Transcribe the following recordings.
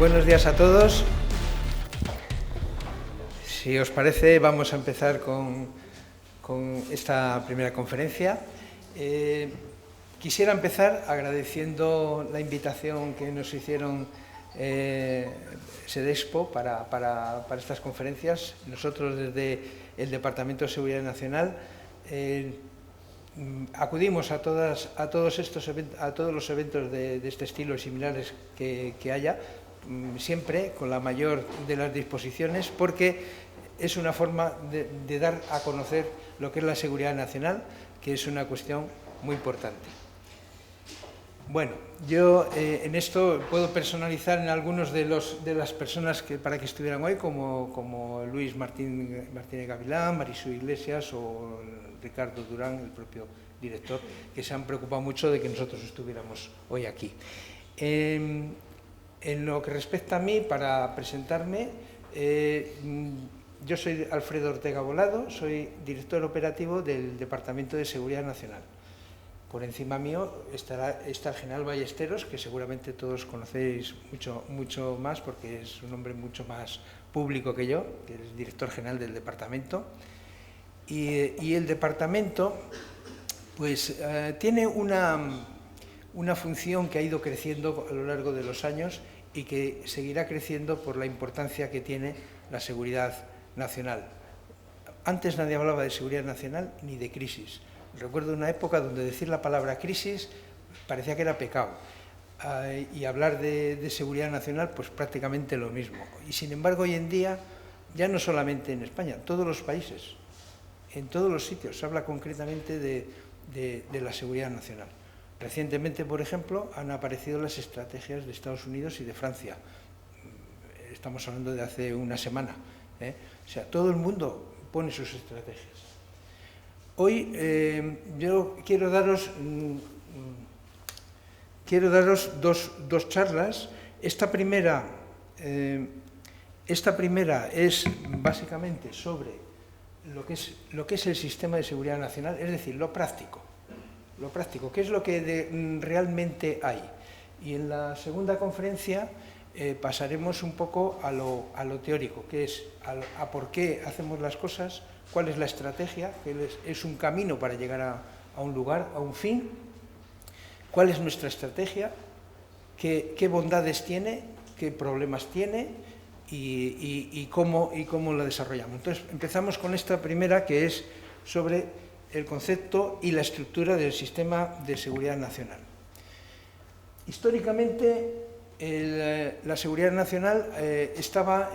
Buenos días a todos. Si os parece, vamos a empezar con esta primera conferencia. Quisiera empezar agradeciendo la invitación que nos hicieron Sedexpo para estas conferencias. Nosotros, desde el Departamento de Seguridad Nacional, acudimos a todos los eventos de este estilo y similares que haya, siempre con la mayor de las disposiciones, porque es una forma de dar a conocer lo que es la seguridad nacional, que es una cuestión muy importante. Bueno, yo en esto puedo personalizar en algunos de las personas para que estuvieran hoy, como Luis Martínez Gavilán, Marisol Iglesias o Ricardo Durán, el propio director, que se han preocupado mucho de que nosotros estuviéramos hoy aquí. En lo que respecta a mí, para presentarme, yo soy Alfredo Ortega Bolado, soy director operativo del Departamento de Seguridad Nacional. Por encima mío está el general Ballesteros, que seguramente todos conocéis mucho más, porque es un hombre mucho más público que yo, que es director general del departamento. Y el departamento pues, tiene una función que ha ido creciendo a lo largo de los años y que seguirá creciendo por la importancia que tiene la seguridad nacional. Antes nadie hablaba de seguridad nacional ni de crisis. Recuerdo una época donde decir la palabra crisis parecía que era pecado, y hablar de seguridad nacional pues prácticamente lo mismo. Y sin embargo hoy en día, ya no solamente en España, en todos los países, en todos los sitios se habla concretamente de la seguridad nacional. Recientemente, por ejemplo, han aparecido las estrategias de Estados Unidos y de Francia. Estamos hablando de hace una semana. O sea, todo el mundo pone sus estrategias. Hoy yo quiero daros dos charlas. Esta primera es básicamente sobre lo que es el sistema de seguridad nacional, es decir, lo práctico, qué es lo que realmente hay. Y en la segunda conferencia pasaremos un poco a lo teórico, que es a por qué hacemos las cosas, cuál es la estrategia, que es un camino para llegar a un lugar, a un fin, cuál es nuestra estrategia, qué bondades tiene, qué problemas tiene y cómo la desarrollamos. Entonces, empezamos con esta primera, que es sobre el concepto y la estructura del sistema de seguridad nacional. Históricamente, la seguridad nacional estaba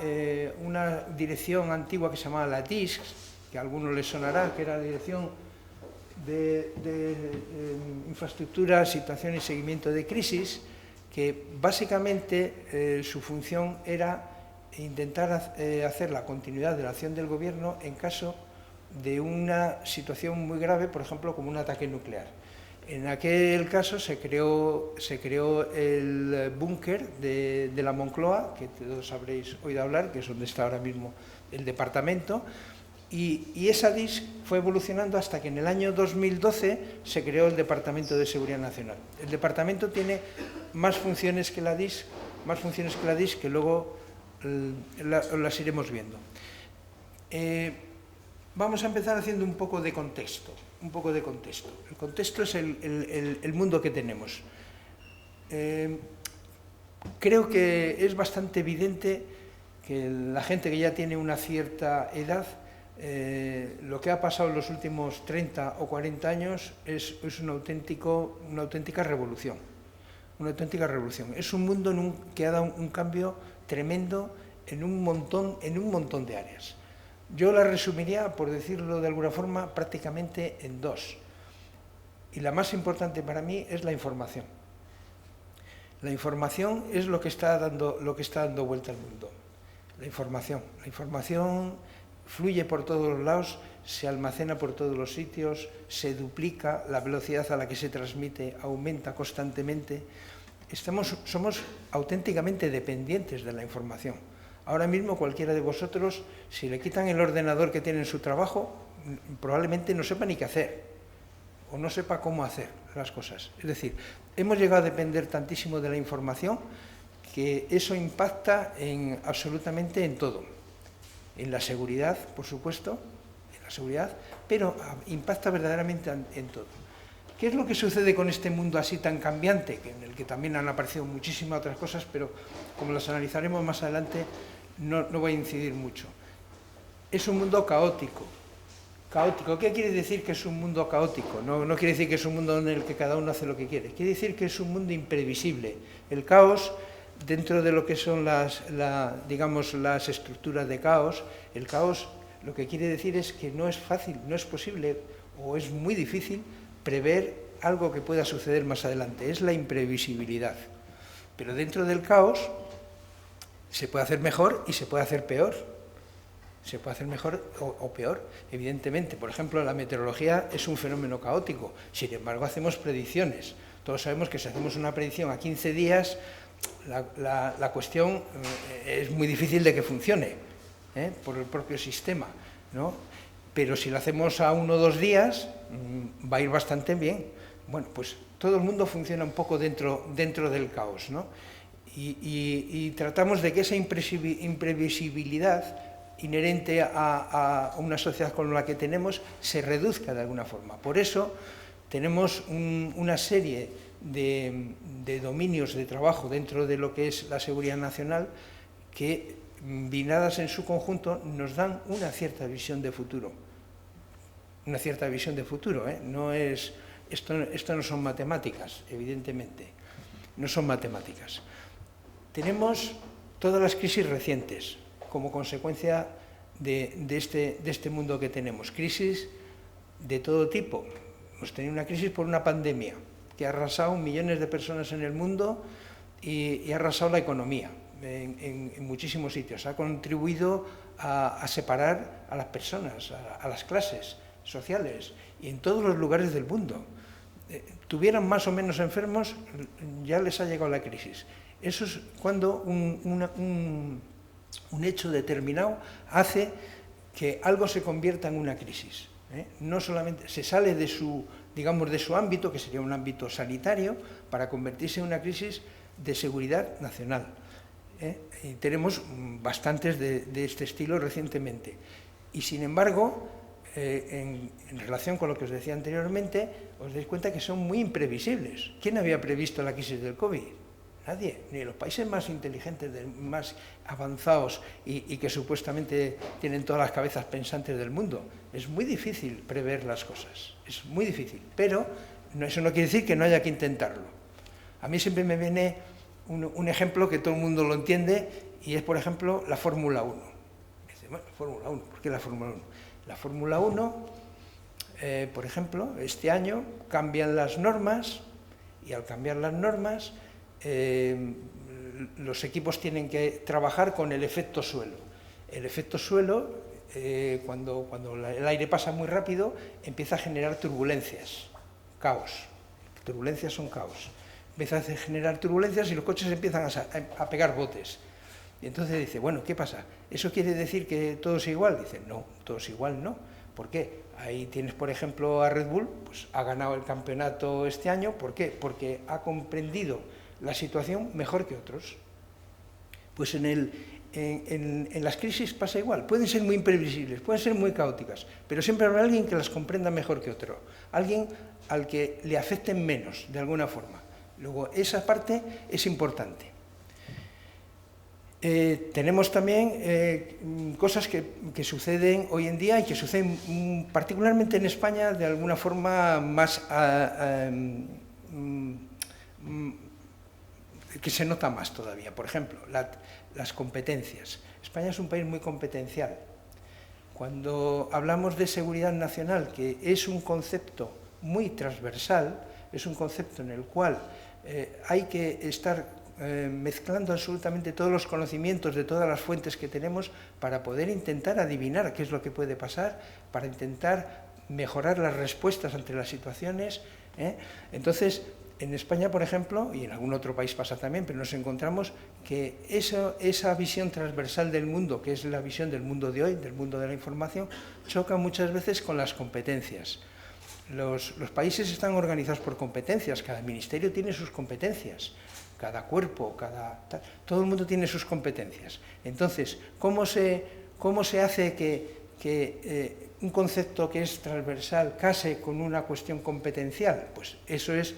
una dirección antigua que se llamaba la DISC, que a algunos les sonará, que era la Dirección de Infraestructura, Situación y Seguimiento de Crisis, que básicamente su función era intentar hacer la continuidad de la acción del gobierno en caso de una situación muy grave, por ejemplo, como un ataque nuclear. En aquel caso se creó el búnker de la Moncloa, que todos habréis oído hablar, que es donde está ahora mismo el departamento, y esa DISC fue evolucionando hasta que en el año 2012 se creó el Departamento de Seguridad Nacional. El departamento tiene más funciones que la DISC, que luego las iremos viendo. Vamos a empezar haciendo un poco de contexto. El contexto es el mundo que tenemos. Creo que es bastante evidente que la gente que ya tiene una cierta edad, lo que ha pasado en los últimos 30 o 40 años es una auténtica revolución. Es un mundo que ha dado un cambio tremendo en un montón de áreas. Yo la resumiría, por decirlo de alguna forma, prácticamente en dos. Y la más importante para mí es la información. La información es lo que está dando vuelta al mundo. La información fluye por todos los lados, se almacena por todos los sitios, se duplica, la velocidad a la que se transmite aumenta constantemente. Somos auténticamente dependientes de la información. Ahora mismo cualquiera de vosotros, si le quitan el ordenador que tiene en su trabajo, probablemente no sepa ni qué hacer o no sepa cómo hacer las cosas. Es decir, hemos llegado a depender tantísimo de la información que eso impacta absolutamente en todo. En la seguridad, por supuesto, en la seguridad, pero impacta verdaderamente en todo. ¿Qué es lo que sucede con este mundo así tan cambiante, en el que también han aparecido muchísimas otras cosas, pero como las analizaremos más adelante, no voy a incidir mucho? Es un mundo caótico. Caótico, ¿qué quiere decir que es un mundo caótico? No quiere decir que es un mundo en el que cada uno hace lo que quiere. Quiere decir que es un mundo imprevisible. El caos, dentro de lo que son digamos, las estructuras de caos, el caos lo que quiere decir es que no es fácil, no es posible o es muy difícil prever algo que pueda suceder más adelante. Es la imprevisibilidad. Pero dentro del caos se puede hacer mejor y se puede hacer peor. Se puede hacer mejor o peor, evidentemente. Por ejemplo, la meteorología es un fenómeno caótico. Sin embargo, hacemos predicciones. Todos sabemos que si hacemos una predicción a 15 días, la cuestión es muy difícil de que funcione, por el propio sistema, ¿no? Pero si lo hacemos a 1 o 2 días, va a ir bastante bien. Bueno, pues todo el mundo funciona un poco dentro del caos, ¿no? Y tratamos de que esa imprevisibilidad inherente a una sociedad como la que tenemos se reduzca de alguna forma. Por eso tenemos una serie de dominios de trabajo dentro de lo que es la seguridad nacional que, vinadas en su conjunto, nos dan una cierta visión de futuro. Una cierta visión de futuro, ¿eh? Esto no son matemáticas, evidentemente, no son matemáticas. Tenemos todas las crisis recientes como consecuencia de este mundo que tenemos. Crisis de todo tipo. Hemos tenido una crisis por una pandemia que ha arrasado millones de personas en el mundo y ha arrasado la economía en muchísimos sitios. Ha contribuido a separar a las personas, a las clases sociales y en todos los lugares del mundo. Tuvieran más o menos enfermos, ya les ha llegado la crisis. Eso es cuando un hecho determinado hace que algo se convierta en una crisis. No solamente se sale de su ámbito, que sería un ámbito sanitario, para convertirse en una crisis de seguridad nacional. Y tenemos bastantes de este estilo recientemente. Y sin embargo, en relación con lo que os decía anteriormente, os dais cuenta que son muy imprevisibles. ¿Quién había previsto la crisis del COVID? Nadie, ni los países más inteligentes, más avanzados y que supuestamente tienen todas las cabezas pensantes del mundo. Es muy difícil prever las cosas, es muy difícil, pero eso no quiere decir que no haya que intentarlo. A mí siempre me viene un ejemplo que todo el mundo lo entiende y es, por ejemplo, la Fórmula 1. Dice, bueno, Fórmula 1, ¿por qué la Fórmula 1? La Fórmula 1, por ejemplo, este año cambian las normas y al cambiar las normas los equipos tienen que trabajar con el efecto suelo. El efecto suelo, cuando el aire pasa muy rápido, empieza a generar turbulencias, caos. Turbulencias son caos. Empieza a generar turbulencias y los coches empiezan a pegar botes. Y entonces dice, bueno, ¿qué pasa? ¿Eso quiere decir que todo es igual? Dice, no, todo es igual, no. ¿Por qué? Ahí tienes, por ejemplo, a Red Bull, pues ha ganado el campeonato este año. ¿Por qué? Porque ha comprendido la situación mejor que otros. Pues en las crisis pasa igual. Pueden ser muy imprevisibles, pueden ser muy caóticas, pero siempre habrá alguien que las comprenda mejor que otro. Alguien al que le afecten menos, de alguna forma. Luego, esa parte es importante. Tenemos también cosas que suceden hoy en día y que suceden particularmente en España de alguna forma más que se nota más todavía. Por ejemplo, las competencias. España es un país muy competencial. Cuando hablamos de seguridad nacional, que es un concepto muy transversal, es un concepto en el cual hay que estar mezclando absolutamente todos los conocimientos de todas las fuentes que tenemos para poder intentar adivinar qué es lo que puede pasar, para intentar mejorar las respuestas ante las situaciones. Entonces, en España, por ejemplo, y en algún otro país pasa también, pero nos encontramos que esa visión transversal del mundo, que es la visión del mundo de hoy, del mundo de la información, choca muchas veces con las competencias. Los países están organizados por competencias, cada ministerio tiene sus competencias, cada cuerpo, todo el mundo tiene sus competencias. Entonces, ¿cómo se hace que un concepto que es transversal case con una cuestión competencial? Pues eso es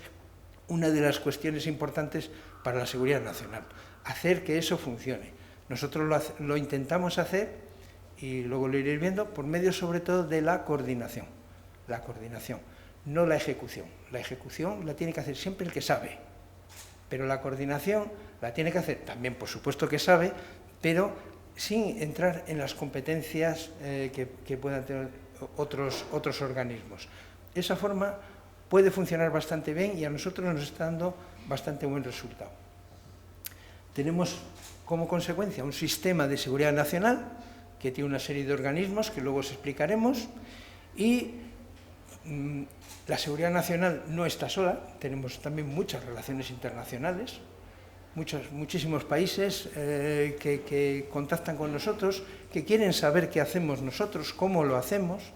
una de las cuestiones importantes para la seguridad nacional, hacer que eso funcione. Nosotros lo intentamos hacer, y luego lo iréis viendo, por medio sobre todo de la coordinación, no la ejecución. La ejecución la tiene que hacer siempre el que sabe, pero la coordinación la tiene que hacer también, por supuesto que sabe, pero sin entrar en las competencias que puedan tener otros organismos. Esa forma puede funcionar bastante bien y a nosotros nos está dando bastante buen resultado. Tenemos como consecuencia un sistema de seguridad nacional que tiene una serie de organismos que luego os explicaremos, y la seguridad nacional no está sola, tenemos también muchas relaciones internacionales, muchísimos países que contactan con nosotros, que quieren saber qué hacemos nosotros, cómo lo hacemos,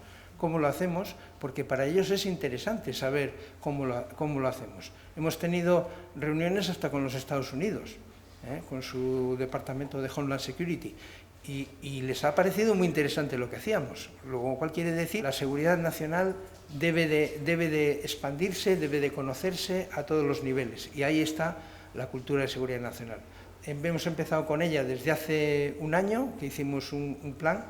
porque para ellos es interesante saber cómo lo hacemos. Hemos tenido reuniones hasta con los Estados Unidos, con su Departamento de Homeland Security, y les ha parecido muy interesante lo que hacíamos. Lo cual quiere decir, la seguridad nacional debe de expandirse, debe de conocerse a todos los niveles, y ahí está la cultura de seguridad nacional. Hemos empezado con ella desde hace un año, que hicimos un plan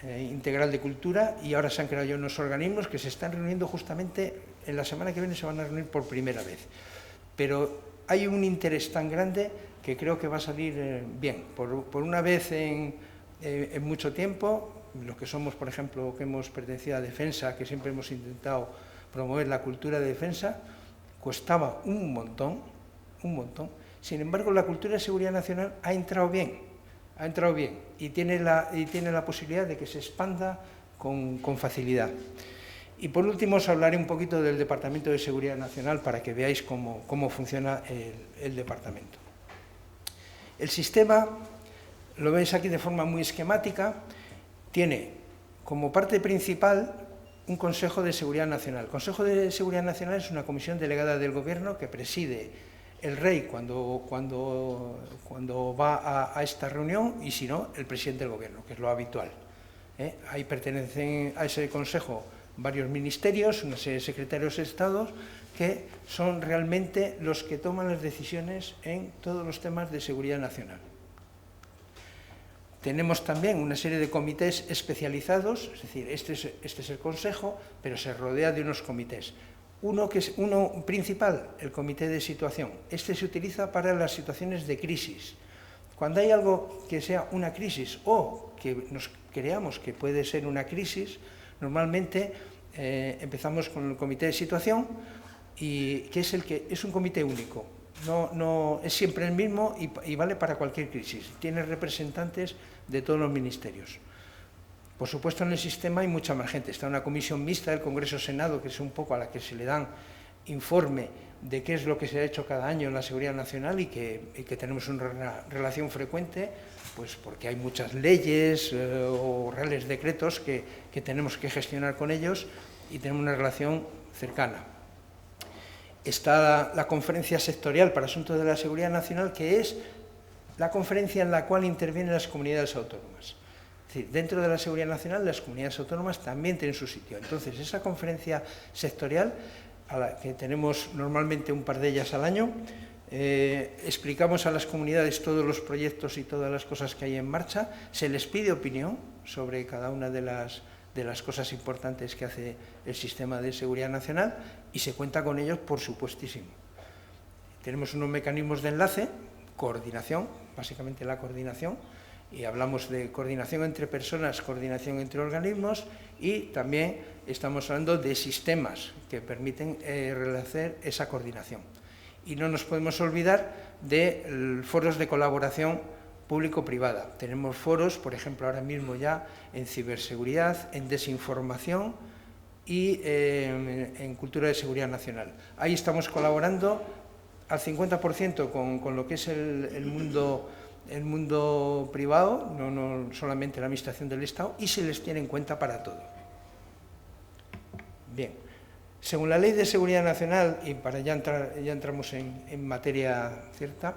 integral de cultura, y ahora se han creado ya unos organismos que se están reuniendo justamente, en la semana que viene se van a reunir por primera vez. Pero hay un interés tan grande que creo que va a salir bien. Por una vez en mucho tiempo, los que somos, por ejemplo, que hemos pertenecido a Defensa, que siempre hemos intentado promover la cultura de defensa, costaba un montón. Sin embargo, la cultura de seguridad nacional ha entrado bien, y tiene la posibilidad de que se expanda con facilidad. Y por último os hablaré un poquito del Departamento de Seguridad Nacional para que veáis cómo funciona el departamento. El sistema, lo veis aquí de forma muy esquemática, tiene como parte principal un Consejo de Seguridad Nacional. El Consejo de Seguridad Nacional es una comisión delegada del Gobierno que preside el rey cuando va a esta reunión, y si no, el presidente del Gobierno, que es lo habitual. Ahí pertenecen a ese consejo varios ministerios, una serie de secretarios de Estado, que son realmente los que toman las decisiones en todos los temas de seguridad nacional. Tenemos también una serie de comités especializados, es decir, este es el consejo, pero se rodea de unos comités. Uno principal, el comité de situación. Este se utiliza para las situaciones de crisis. Cuando hay algo que sea una crisis o que nos creamos que puede ser una crisis, normalmente empezamos con el comité de situación, y que es un comité único. No es siempre el mismo y vale para cualquier crisis. Tiene representantes de todos los ministerios. Por supuesto, en el sistema hay mucha más gente. Está una comisión mixta del Congreso-Senado, que es un poco a la que se le dan informe de qué es lo que se ha hecho cada año en la seguridad nacional, y que tenemos una relación frecuente, pues porque hay muchas leyes o reales decretos que tenemos que gestionar con ellos, y tenemos una relación cercana. Está la conferencia sectorial para asuntos de la seguridad nacional, que es la conferencia en la cual intervienen las comunidades autónomas. Es decir, dentro de la seguridad nacional, las comunidades autónomas también tienen su sitio. Entonces, esa conferencia sectorial, a la que tenemos normalmente un par de ellas al año, explicamos a las comunidades todos los proyectos y todas las cosas que hay en marcha, se les pide opinión sobre cada una de las cosas importantes que hace el sistema de seguridad nacional, y se cuenta con ellos, por supuestísimo. Tenemos unos mecanismos de enlace, coordinación, básicamente la coordinación, y hablamos de coordinación entre personas, coordinación entre organismos, y también estamos hablando de sistemas que permiten realizar esa coordinación. Y no nos podemos olvidar de foros de colaboración público-privada. Tenemos foros, por ejemplo, ahora mismo ya en ciberseguridad, en desinformación y en cultura de seguridad nacional. Ahí estamos colaborando al 50% con lo que es el mundo privado, no solamente la administración del Estado, y se les tiene en cuenta para todo. Bien, Según la Ley de Seguridad Nacional, y para ya entramos en materia cierta,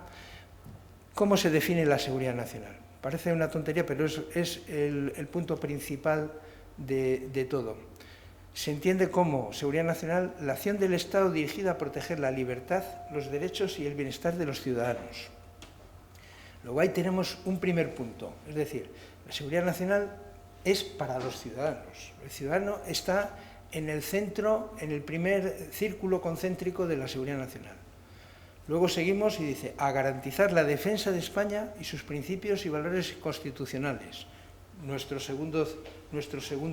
¿cómo se define la seguridad nacional? Parece una tontería, pero es el punto principal de todo. Se entiende como seguridad nacional la acción del Estado dirigida a proteger la libertad, los derechos y el bienestar de los ciudadanos. Luego ahí tenemos un primer punto, es decir, la seguridad nacional es para los ciudadanos. El ciudadano está en el centro, en el primer círculo concéntrico de la seguridad nacional. Luego seguimos y dice, a garantizar la defensa de España y sus principios y valores constitucionales. Nuestro segundo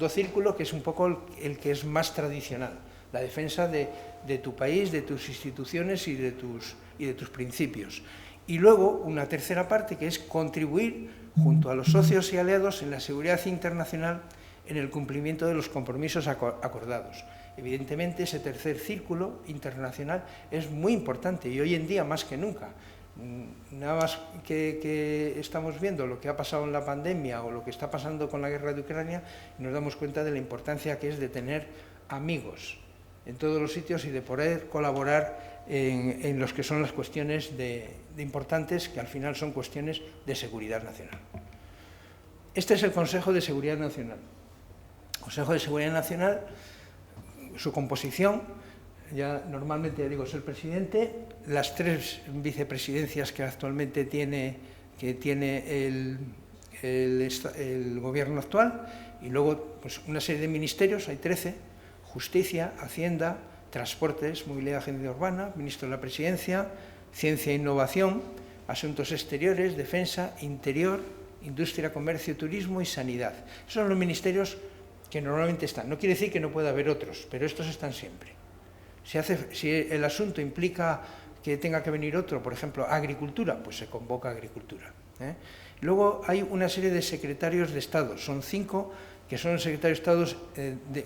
círculo, que es un poco el que es más tradicional, la defensa de tu país, de tus instituciones y de tus principios. Y luego una tercera parte, que es contribuir junto a los socios y aliados en la seguridad internacional en el cumplimiento de los compromisos acordados. Evidentemente, ese tercer círculo internacional es muy importante y hoy en día más que nunca. Nada más que estamos viendo lo que ha pasado en la pandemia o lo que está pasando con la guerra de Ucrania, nos damos cuenta de la importancia que es de tener amigos en todos los sitios y de poder colaborar en los que son las cuestiones importantes, que al final son cuestiones de seguridad nacional. Este es el Consejo de Seguridad Nacional. El Consejo de Seguridad Nacional, su composición, ya normalmente digo, es el presidente, las 3 vicepresidencias que actualmente tiene el gobierno actual, y luego pues, una serie de ministerios, hay 13, Justicia, Hacienda, Transportes, Movilidad y Agenda Urbana, Ministro de la Presidencia, Ciencia e Innovación, Asuntos Exteriores, Defensa, Interior, Industria, Comercio, Turismo y Sanidad. Esos son los ministerios que normalmente están. No quiere decir que no pueda haber otros, pero estos están siempre. Si el asunto implica que tenga que venir otro, por ejemplo, Agricultura, pues se convoca Agricultura. Luego hay una serie de secretarios de Estado, son 5 que son secretarios de Estado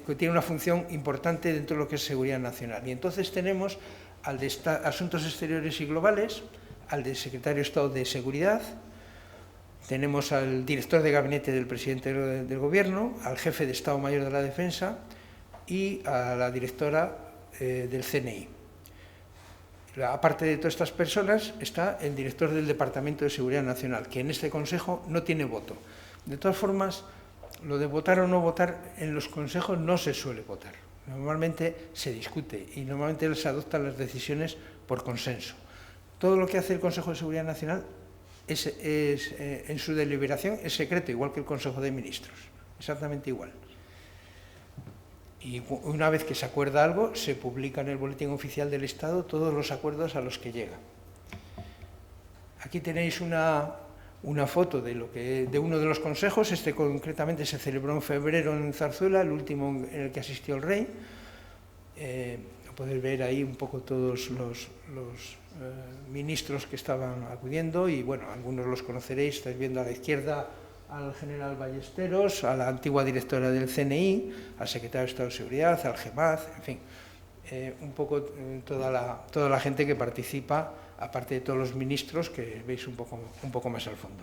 que tienen una función importante dentro de lo que es seguridad nacional. Y entonces tenemos al de Asuntos Exteriores y Globales, al de secretario de Estado de Seguridad, tenemos al director de gabinete del presidente del Gobierno, al jefe de Estado Mayor de la Defensa y a la directora del CNI. Aparte de todas estas personas está el director del Departamento de Seguridad Nacional, que en este Consejo no tiene voto. De todas formas, lo de votar o no votar en los consejos no se suele votar. Normalmente se discute y normalmente se adoptan las decisiones por consenso. Todo lo que hace el Consejo de Seguridad Nacional en su deliberación es secreto, igual que el Consejo de Ministros, exactamente igual. Y una vez que se acuerda algo, se publica en el Boletín Oficial del Estado todos los acuerdos a los que llega. Aquí tenéis una foto de uno de los consejos. Este concretamente se celebró en febrero en Zarzuela, el último en el que asistió el rey. Podéis ver ahí un poco todos los ministros que estaban acudiendo y, bueno, algunos los conoceréis. Estáis viendo a la izquierda al general Ballesteros, a la antigua directora del CNI, al secretario de Estado de Seguridad, al GEMAZ, en fin, un poco toda la gente que participa, aparte de todos los ministros que veis un poco más al fondo.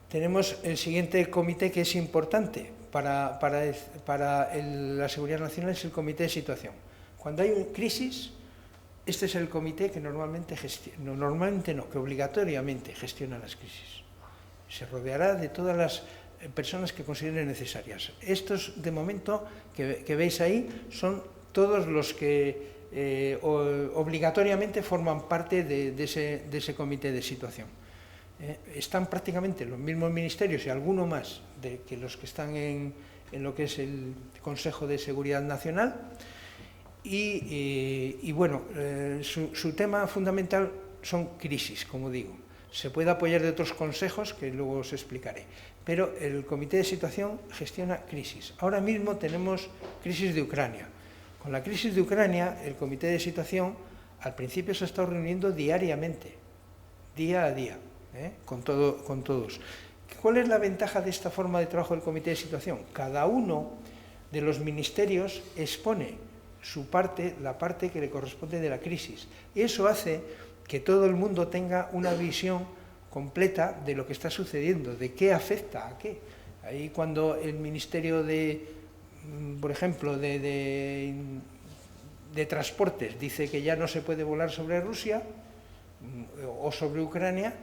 Tenemos el siguiente comité que es importante para la seguridad nacional, es el comité de situación. Cuando hay una crisis, este es el comité que que obligatoriamente gestiona las crisis. Se rodeará de todas las personas que consideren necesarias. Estos, de momento, que veis ahí, son todos los que obligatoriamente forman parte de ese comité de situación. Están prácticamente los mismos ministerios y alguno más que los que están en lo que es el Consejo de Seguridad Nacional. Y bueno, su tema fundamental son crisis, como digo. Se puede apoyar de otros consejos que luego os explicaré, pero el comité de situación gestiona crisis. Ahora mismo tenemos crisis de Ucrania. Con la crisis de Ucrania, el comité de situación al principio se ha estado reuniendo diariamente, día a día, con todos. ¿Cuál es la ventaja de esta forma de trabajo del comité de situación? Cada uno de los ministerios expone su parte, la parte que le corresponde de la crisis. Y eso hace que todo el mundo tenga una visión completa de lo que está sucediendo, de qué afecta a qué. Ahí cuando el Ministerio de por ejemplo, de transportes, dice que ya no se puede volar sobre Rusia o sobre Ucrania,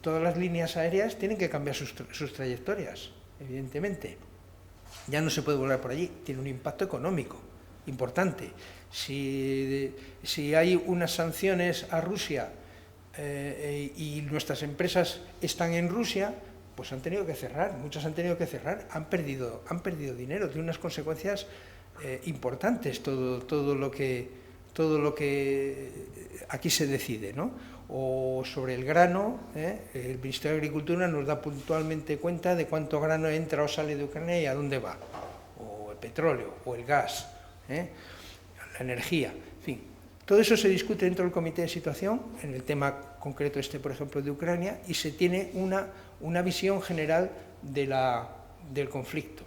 todas las líneas aéreas tienen que cambiar sus trayectorias, evidentemente. Ya no se puede volar por allí, tiene un impacto económico importante. Si hay unas sanciones a Rusia y nuestras empresas están en Rusia, pues han tenido que cerrar, muchas han tenido que cerrar, han perdido dinero, tiene unas consecuencias importantes todo lo que aquí se decide, ¿no? O sobre el grano, el Ministerio de Agricultura nos da puntualmente cuenta de cuánto grano entra o sale de Ucrania y a dónde va, o el petróleo, o el gas, la energía, en fin. Todo eso se discute dentro del comité de situación, en el tema concreto por ejemplo, de Ucrania, y se tiene una visión general del conflicto.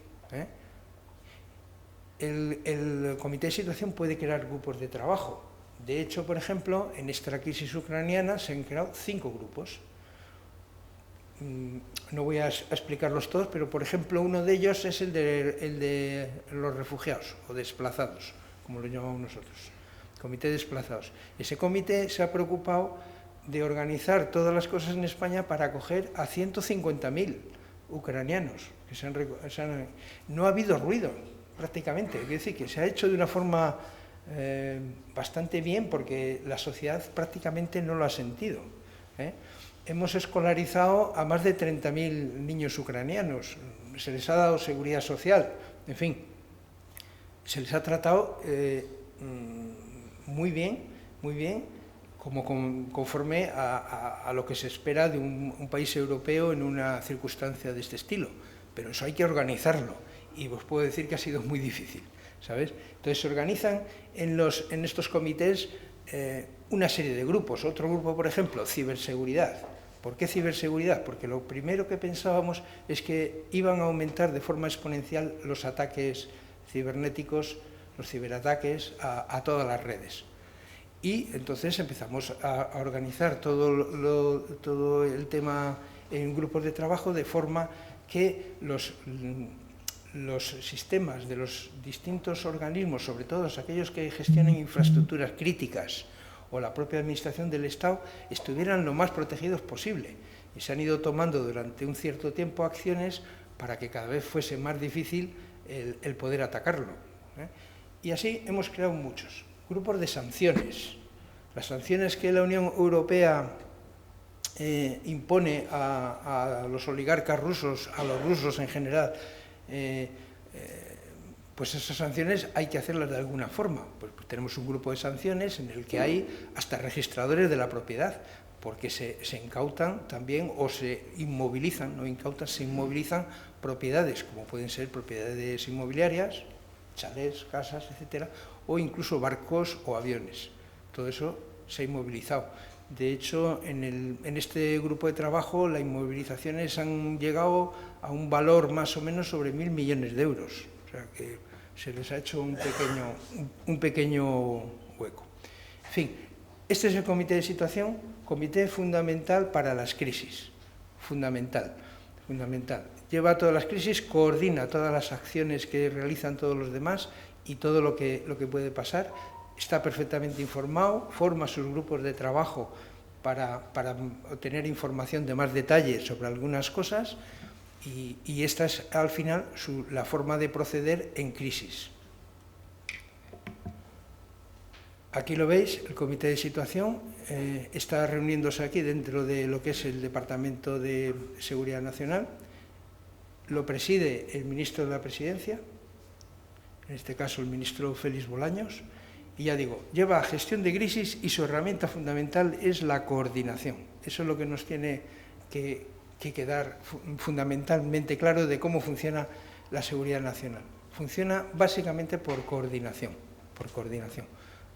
El comité de situación puede crear grupos de trabajo. De hecho, por ejemplo, en esta crisis ucraniana se han creado 5 grupos. No voy a explicarlos todos, pero por ejemplo uno de ellos es el de los refugiados o desplazados, como lo llamamos nosotros, comité de desplazados. Ese comité se ha preocupado de organizar todas las cosas en España para acoger a 150.000 ucranianos. No ha habido ruido prácticamente, es decir, que se ha hecho de una forma bastante bien, porque la sociedad prácticamente no lo ha sentido. Hemos escolarizado a más de 30.000 niños ucranianos, se les ha dado seguridad social, en fin, se les ha tratado muy bien, como conforme a lo que se espera de un país europeo en una circunstancia de este estilo. Pero eso hay que organizarlo, y os puedo decir que ha sido muy difícil, ¿sabes? Entonces se organizan en estos comités una serie de grupos. Otro grupo, por ejemplo, ciberseguridad. ¿Por qué ciberseguridad? Porque lo primero que pensábamos es que iban a aumentar de forma exponencial los ataques cibernéticos, los ciberataques a todas las redes. Y entonces empezamos a organizar todo el tema en grupos de trabajo, de forma que los sistemas de los distintos organismos, sobre todo aquellos que gestionan infraestructuras críticas o la propia administración del Estado, estuvieran lo más protegidos posible. Y se han ido tomando durante un cierto tiempo acciones para que cada vez fuese más difícil el poder atacarlo. Y así hemos creado muchos grupos de sanciones. Las sanciones que la Unión Europea impone a los oligarcas rusos, a los rusos en general, pues esas sanciones hay que hacerlas de alguna forma. Pues tenemos un grupo de sanciones en el que hay hasta registradores de la propiedad, porque se incautan también, o se inmovilizan, no incautan, se inmovilizan propiedades, como pueden ser propiedades inmobiliarias, chalés, casas, etcétera, o incluso barcos o aviones. Todo eso se ha inmovilizado. De hecho, en este grupo de trabajo las inmovilizaciones han llegado a un valor más o menos sobre 1.000 millones de euros. O sea que se les ha hecho un pequeño hueco. En fin, este es el comité de situación, comité fundamental para las crisis. Fundamental. Lleva todas las crisis, coordina todas las acciones que realizan todos los demás y todo lo que puede pasar. Está perfectamente informado, forma sus grupos de trabajo para obtener información de más detalle sobre algunas cosas, y esta es al final la forma de proceder en crisis. Aquí lo veis, el comité de situación está reuniéndose aquí dentro de lo que es el Departamento de Seguridad Nacional. Lo preside el ministro de la Presidencia, en este caso el ministro Félix Bolaños. Y ya digo, lleva gestión de crisis y su herramienta fundamental es la coordinación. Eso es lo que nos tiene que quedar fundamentalmente claro de cómo funciona la seguridad nacional. Funciona básicamente por coordinación.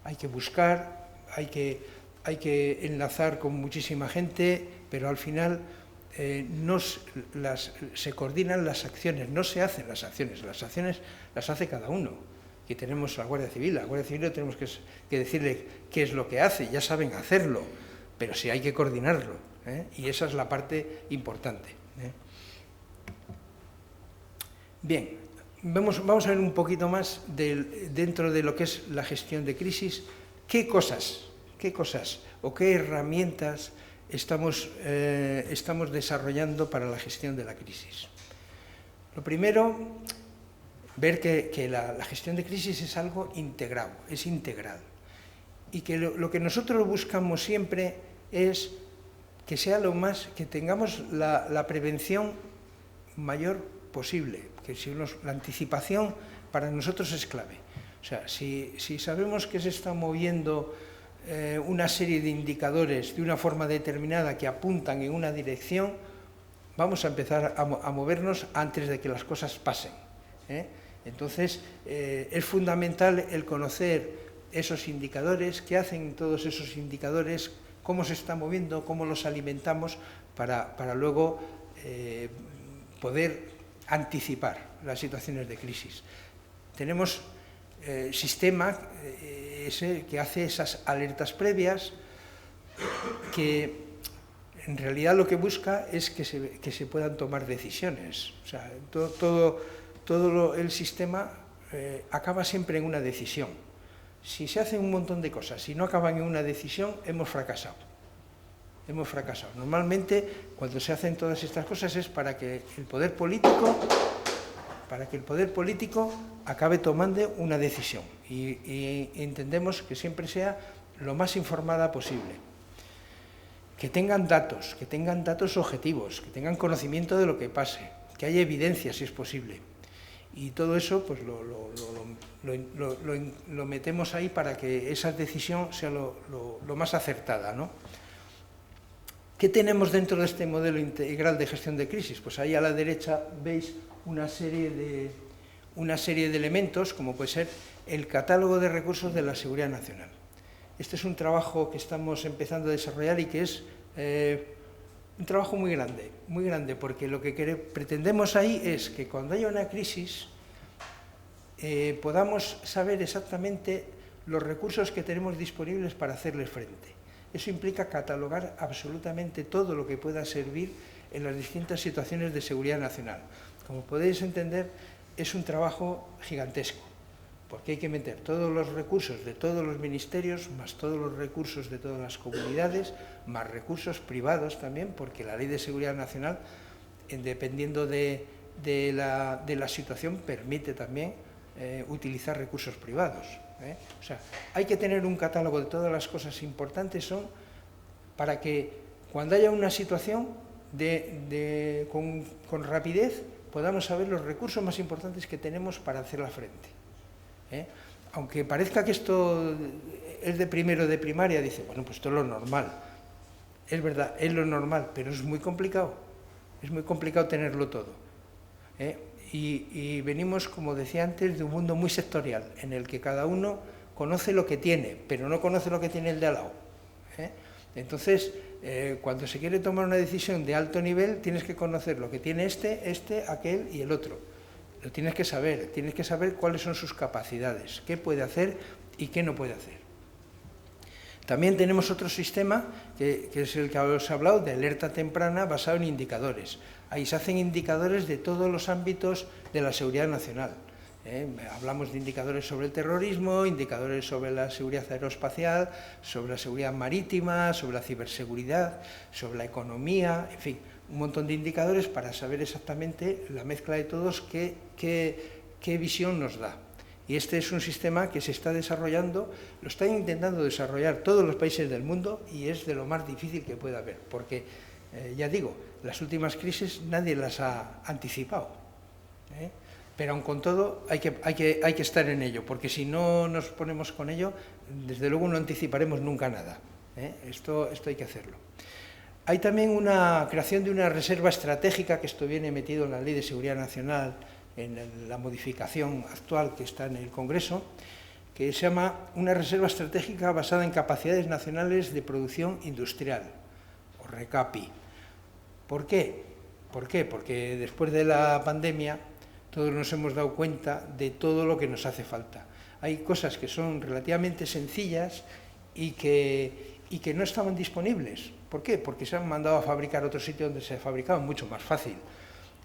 Hay que buscar, hay que enlazar con muchísima gente, pero al final se coordinan las acciones, no se hacen las acciones las hace cada uno. Que tenemos la Guardia Civil no tenemos que decirle qué es lo que hace, ya saben hacerlo, pero sí hay que coordinarlo, y esa es la parte importante. Bien, vamos a ver un poquito más dentro de lo que es la gestión de crisis, qué cosas o qué herramientas estamos desarrollando para la gestión de la crisis. Lo primero, ver que la gestión de crisis es algo integrado, es integral. Y que lo que nosotros buscamos siempre es que sea que tengamos la prevención mayor posible, que la anticipación para nosotros es clave. O sea, si sabemos que se está moviendo una serie de indicadores de una forma determinada que apuntan en una dirección, vamos a empezar a movernos antes de que las cosas pasen. Entonces, es fundamental el conocer esos indicadores, qué hacen todos esos indicadores, cómo se está moviendo, cómo los alimentamos para luego poder anticipar las situaciones de crisis. Tenemos sistema que hace esas alertas previas, que en realidad lo que busca es que se puedan tomar decisiones. O sea, todo el sistema acaba siempre en una decisión. Si se hacen un montón de cosas y no acaban en una decisión, hemos fracasado. Hemos fracasado. Normalmente, cuando se hacen todas estas cosas es para que el poder político acabe tomando una decisión. Y entendemos que siempre sea lo más informada posible. Que tengan datos objetivos, que tengan conocimiento de lo que pase, que haya evidencia si es posible. Y todo eso pues lo metemos ahí para que esa decisión sea lo más acertada, ¿no? ¿Qué tenemos dentro de este modelo integral de gestión de crisis? Pues ahí a la derecha veis una serie de elementos, como puede ser el catálogo de recursos de la Seguridad Nacional. Este es un trabajo que estamos empezando a desarrollar y que es un trabajo muy grande, porque lo que pretendemos ahí es que cuando haya una crisis podamos saber exactamente los recursos que tenemos disponibles para hacerles frente. Eso implica catalogar absolutamente todo lo que pueda servir en las distintas situaciones de seguridad nacional. Como podéis entender, es un trabajo gigantesco, porque hay que meter todos los recursos de todos los ministerios, más todos los recursos de todas las comunidades, más recursos privados también, porque la Ley de Seguridad Nacional, dependiendo de la situación, permite también utilizar recursos privados. O sea, hay que tener un catálogo de todas las cosas importantes para que cuando haya una situación con rapidez podamos saber los recursos más importantes que tenemos para hacerla frente. Aunque parezca que esto es de primero de primaria, dice, bueno, pues esto es lo normal. Es verdad, es lo normal, pero es muy complicado tenerlo todo. Y venimos, como decía antes, de un mundo muy sectorial, en el que cada uno conoce lo que tiene, pero no conoce lo que tiene el de al lado. Entonces, cuando se quiere tomar una decisión de alto nivel, tienes que conocer lo que tiene aquel y el otro. Lo tienes que saber cuáles son sus capacidades, qué puede hacer y qué no puede hacer. También tenemos otro sistema, que es el que os he hablado, de alerta temprana basado en indicadores. Ahí se hacen indicadores de todos los ámbitos de la seguridad nacional. Hablamos de indicadores sobre el terrorismo, indicadores sobre la seguridad aeroespacial, sobre la seguridad marítima, sobre la ciberseguridad, sobre la economía, en fin, un montón de indicadores para saber exactamente la mezcla de todos qué visión nos da. Y este es un sistema que se está desarrollando, lo están intentando desarrollar todos los países del mundo y es de lo más difícil que pueda haber, porque, ya digo, las últimas crisis nadie las ha anticipado. Pero aun con todo hay que estar en ello, porque si no nos ponemos con ello, desde luego no anticiparemos nunca nada. Esto hay que hacerlo. Hay también una creación de una reserva estratégica, que esto viene metido en la Ley de Seguridad Nacional, en la modificación actual que está en el Congreso, que se llama una reserva estratégica basada en capacidades nacionales de producción industrial, o RECAPI. ¿Por qué? Porque después de la pandemia todos nos hemos dado cuenta de todo lo que nos hace falta. Hay cosas que son relativamente sencillas y que no estaban disponibles. ¿Por qué? Porque se han mandado a fabricar a otro sitio donde se fabricaban mucho más fácil.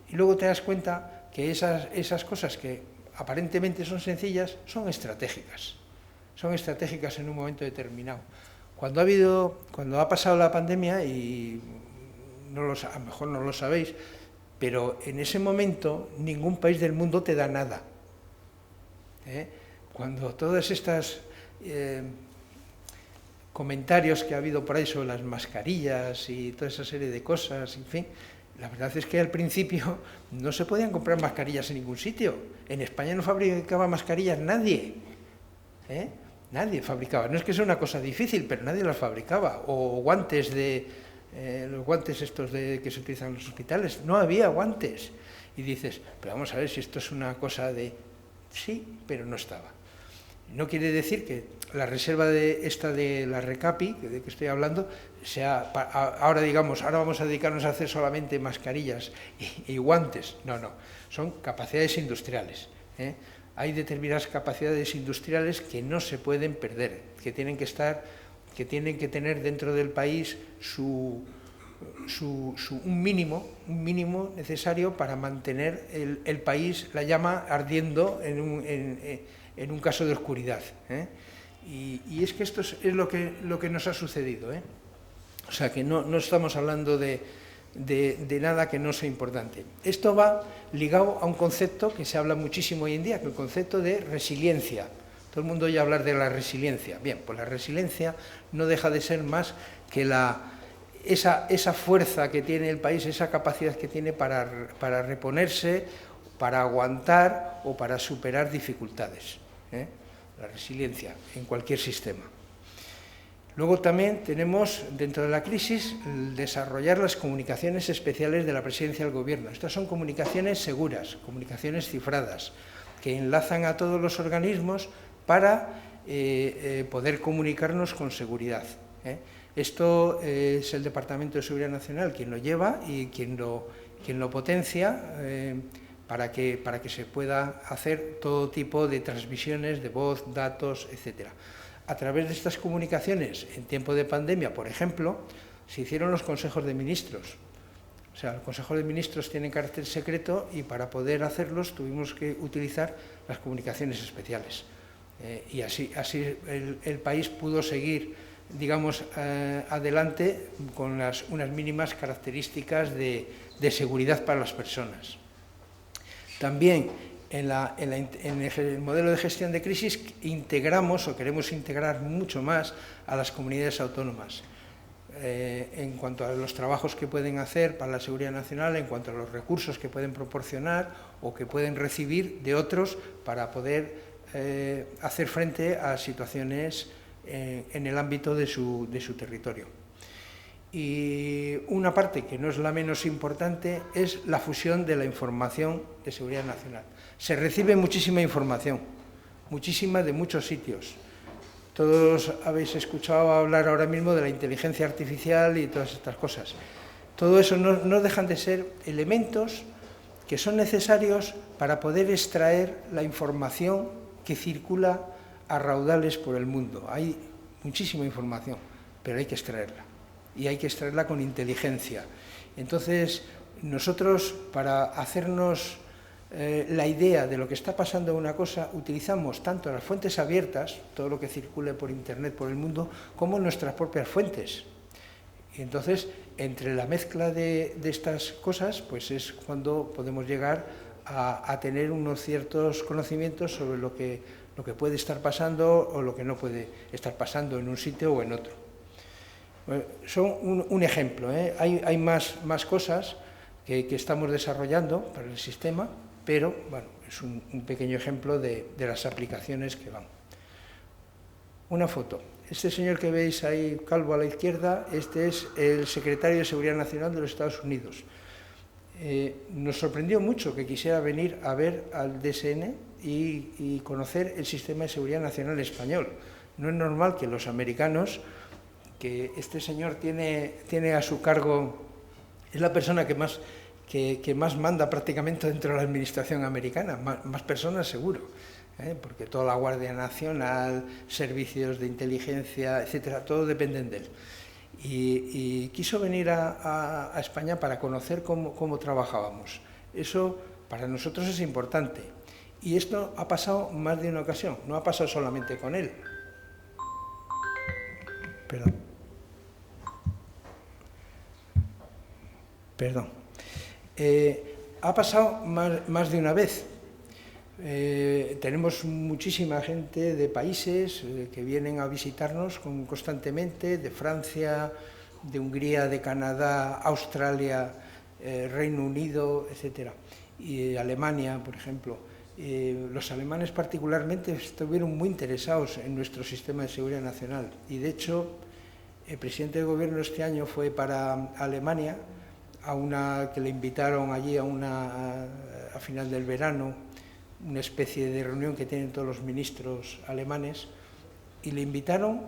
Y luego te das cuenta que esas cosas que aparentemente son sencillas son estratégicas en un momento determinado. Cuando ha pasado la pandemia, y a lo mejor no lo sabéis, pero en ese momento ningún país del mundo te da nada. Cuando todas estas comentarios que ha habido por ahí sobre las mascarillas y toda esa serie de cosas, en fin, la verdad es que al principio no se podían comprar mascarillas en ningún sitio. En España no fabricaba mascarillas nadie. Nadie fabricaba. No es que sea una cosa difícil, pero nadie las fabricaba. O guantes los guantes estos que se utilizan en los hospitales. No había guantes. Y dices, pero vamos a ver si esto es una cosa de... Sí, pero no estaba. No quiere decir que la reserva de la Recapi, de que estoy hablando, sea ahora vamos a dedicarnos a hacer solamente mascarillas y guantes. No, son capacidades industriales. Hay determinadas capacidades industriales que no se pueden perder, que tienen que tener dentro del país un mínimo necesario para mantener el país, la llama ardiendo en un caso de oscuridad. Y es que esto es lo que nos ha sucedido. O sea, que no estamos hablando de nada que no sea importante. Esto va ligado a un concepto que se habla muchísimo hoy en día, que es el concepto de resiliencia. Todo el mundo oye hablar de la resiliencia. Bien, pues la resiliencia no deja de ser más que esa fuerza que tiene el país, esa capacidad que tiene para reponerse, para aguantar o para superar dificultades. La resiliencia en cualquier sistema. Luego también tenemos, dentro de la crisis, el desarrollar las comunicaciones especiales de la Presidencia del Gobierno. Estas son comunicaciones seguras, comunicaciones cifradas, que enlazan a todos los organismos para poder comunicarnos con seguridad. Esto es el Departamento de Seguridad Nacional quien lo lleva y quien lo potencia para que se pueda hacer todo tipo de transmisiones de voz, datos, etcétera. A través de estas comunicaciones, en tiempo de pandemia, por ejemplo, se hicieron los consejos de ministros. O sea, los consejos de ministros tienen carácter secreto y para poder hacerlos tuvimos que utilizar las comunicaciones especiales. Y así el país pudo seguir, digamos, adelante con unas mínimas características de seguridad para las personas. También en el modelo de gestión de crisis integramos o queremos integrar mucho más a las comunidades autónomas en cuanto a los trabajos que pueden hacer para la seguridad nacional, en cuanto a los recursos que pueden proporcionar o que pueden recibir de otros para poder hacer frente a situaciones en el ámbito de su territorio. Y una parte que no es la menos importante es la fusión de la información de seguridad nacional. Se recibe muchísima información, muchísima de muchos sitios. Todos habéis escuchado hablar ahora mismo de la inteligencia artificial y todas estas cosas. Todo eso no dejan de ser elementos que son necesarios para poder extraer la información que circula a raudales por el mundo. Hay muchísima información, pero hay que extraerla. Y hay que extraerla con inteligencia. Entonces, nosotros, para hacernos la idea de lo que está pasando en una cosa, utilizamos tanto las fuentes abiertas, todo lo que circule por Internet, por el mundo, como nuestras propias fuentes. Y entonces, entre la mezcla de estas cosas, pues es cuando podemos llegar a tener unos ciertos conocimientos sobre lo que puede estar pasando o lo que no puede estar pasando en un sitio o en otro. Bueno, son un ejemplo. Hay más cosas que estamos desarrollando para el sistema, pero bueno, es un pequeño ejemplo de las aplicaciones que van. Una foto. Este señor que veis ahí, calvo a la izquierda, este es el secretario de Seguridad Nacional de los Estados Unidos. Nos sorprendió mucho que quisiera venir a ver al DSN y conocer el sistema de seguridad nacional español. No es normal que los americanos, que este señor tiene a su cargo, es la persona que más manda prácticamente dentro de la administración americana, más personas seguro, porque toda la Guardia Nacional, servicios de inteligencia, etcétera, todo dependen de él. Y quiso venir a España para conocer cómo trabajábamos. Eso Para nosotros es importante. Y esto ha pasado más de una ocasión, no ha pasado solamente con él. Perdón. Ha pasado más de una vez. Tenemos muchísima gente de países que vienen a visitarnos constantemente, de Francia, de Hungría, de Canadá, Australia, Reino Unido, etcétera, y Alemania, por ejemplo. Los alemanes particularmente estuvieron muy interesados en nuestro sistema de seguridad nacional y de hecho el presidente del gobierno este año fue para Alemania que le invitaron allí a final del verano, una especie de reunión que tienen todos los ministros alemanes, y le invitaron,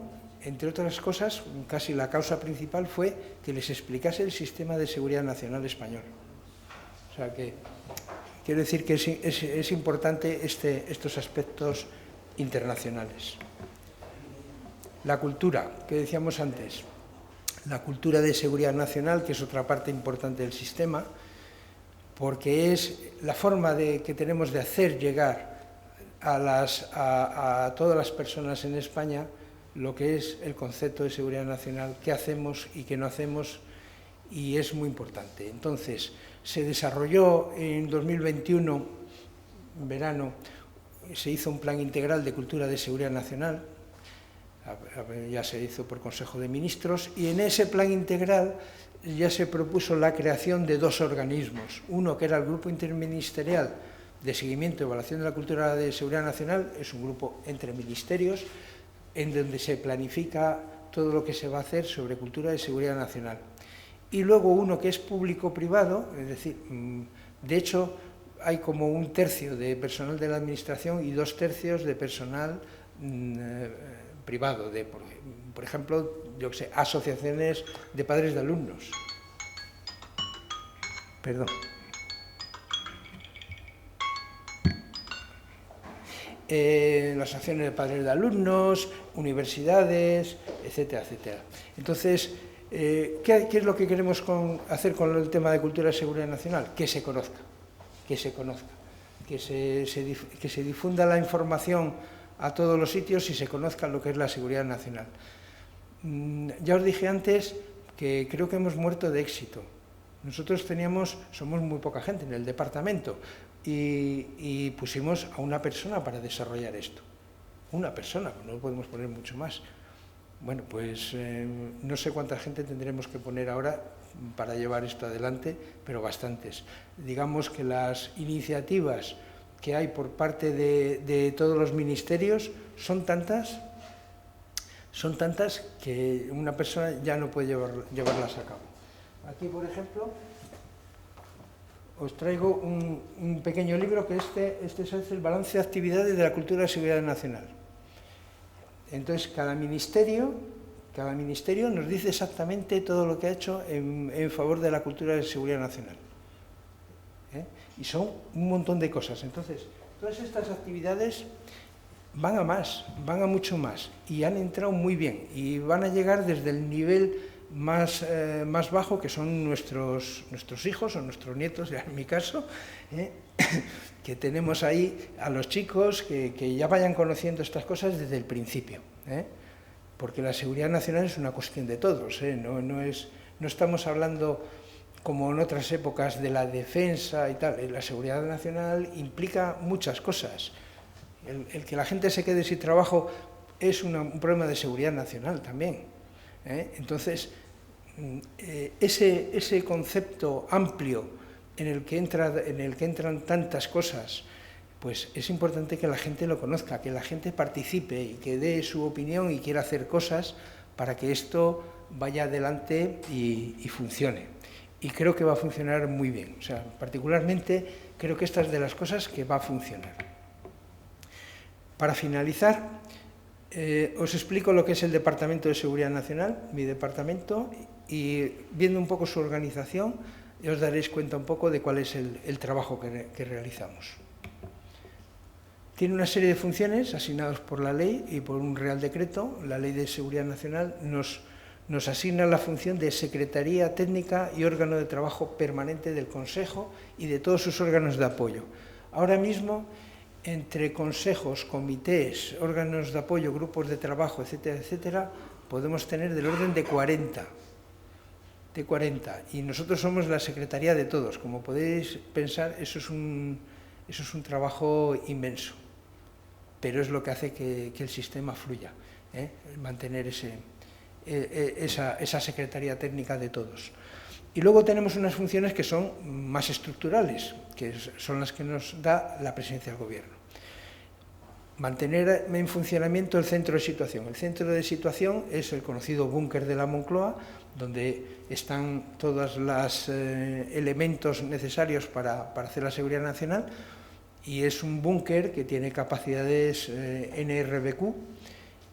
entre otras cosas, casi la causa principal fue que les explicase el sistema de seguridad nacional español. O sea que quiero decir que es importante estos aspectos internacionales. La cultura, que decíamos antes, la cultura de seguridad nacional, que es otra parte importante del sistema, porque es la forma que tenemos de hacer llegar a todas las personas en España lo que es el concepto de seguridad nacional, qué hacemos y qué no hacemos, y es muy importante. Entonces, se desarrolló en 2021, en verano, se hizo un plan integral de cultura de seguridad nacional, ya se hizo por Consejo de Ministros, y en ese plan integral ya se propuso la creación de dos organismos. Uno que era el Grupo Interministerial de Seguimiento y Evaluación de la Cultura de Seguridad Nacional, es un grupo entre ministerios, en donde se planifica todo lo que se va a hacer sobre cultura de seguridad nacional. Y luego uno que es público-privado, es decir, de hecho hay como 1/3 de personal de la Administración y 2/3 de personal privado, por ejemplo, yo que sé, asociaciones de padres de alumnos. Perdón. Las asociaciones de padres de alumnos, universidades, etcétera, etcétera. Entonces, ¿qué es lo que queremos hacer con el tema de cultura de seguridad nacional? Que se conozca, que se difunda la información a todos los sitios y se conozca lo que es la seguridad nacional. Ya os dije antes que creo que hemos muerto de éxito. Nosotros somos muy poca gente en el departamento y pusimos a una persona para desarrollar esto. Una persona, no podemos poner mucho más. Bueno, pues no sé cuánta gente tendremos que poner ahora para llevar esto adelante, pero bastantes. Digamos que las iniciativas que hay por parte de todos los ministerios son tantas que una persona ya no puede llevarlas a cabo. Aquí, por ejemplo, os traigo un pequeño libro que este es el balance de actividades de la cultura de seguridad nacional. Entonces, cada ministerio nos dice exactamente todo lo que ha hecho en favor de la cultura de seguridad nacional. Y son un montón de cosas. Entonces, todas estas actividades van a más, van a mucho más, y han entrado muy bien, y van a llegar desde el nivel más bajo, que son nuestros hijos o nuestros nietos, ya en mi caso, que tenemos ahí a los chicos que ya vayan conociendo estas cosas desde el principio, porque la seguridad nacional es una cuestión de todos, no estamos hablando como en otras épocas de la defensa y tal. La seguridad nacional implica muchas cosas. El que la gente se quede sin trabajo es un problema de seguridad nacional también. Entonces, ese concepto amplio en el que entran tantas cosas, pues es importante que la gente lo conozca, que la gente participe y que dé su opinión y quiera hacer cosas para que esto vaya adelante y funcione. Y creo que va a funcionar muy bien. O sea, particularmente creo que esta es de las cosas que va a funcionar. Para finalizar, os explico lo que es el Departamento de Seguridad Nacional, mi departamento, y viendo un poco su organización, os daréis cuenta un poco de cuál es el trabajo que realizamos. Tiene una serie de funciones asignadas por la ley y por un Real Decreto. La Ley de Seguridad Nacional nos nos asigna la función de Secretaría Técnica y órgano de trabajo permanente del Consejo y de todos sus órganos de apoyo. Ahora mismo, entre consejos, comités, órganos de apoyo, grupos de trabajo, etcétera, etcétera, podemos tener del orden de 40. Y nosotros somos la secretaría de todos. Como podéis pensar, eso es un trabajo inmenso, pero es lo que hace que el sistema fluya, mantener esa secretaría técnica de todos. Y luego tenemos unas funciones que son más estructurales, que son las que nos da la presidencia del Gobierno. Mantener en funcionamiento el centro de situación. El centro de situación es el conocido búnker de la Moncloa, donde están todos los elementos necesarios para hacer la seguridad nacional, y es un búnker que tiene capacidades NRBQ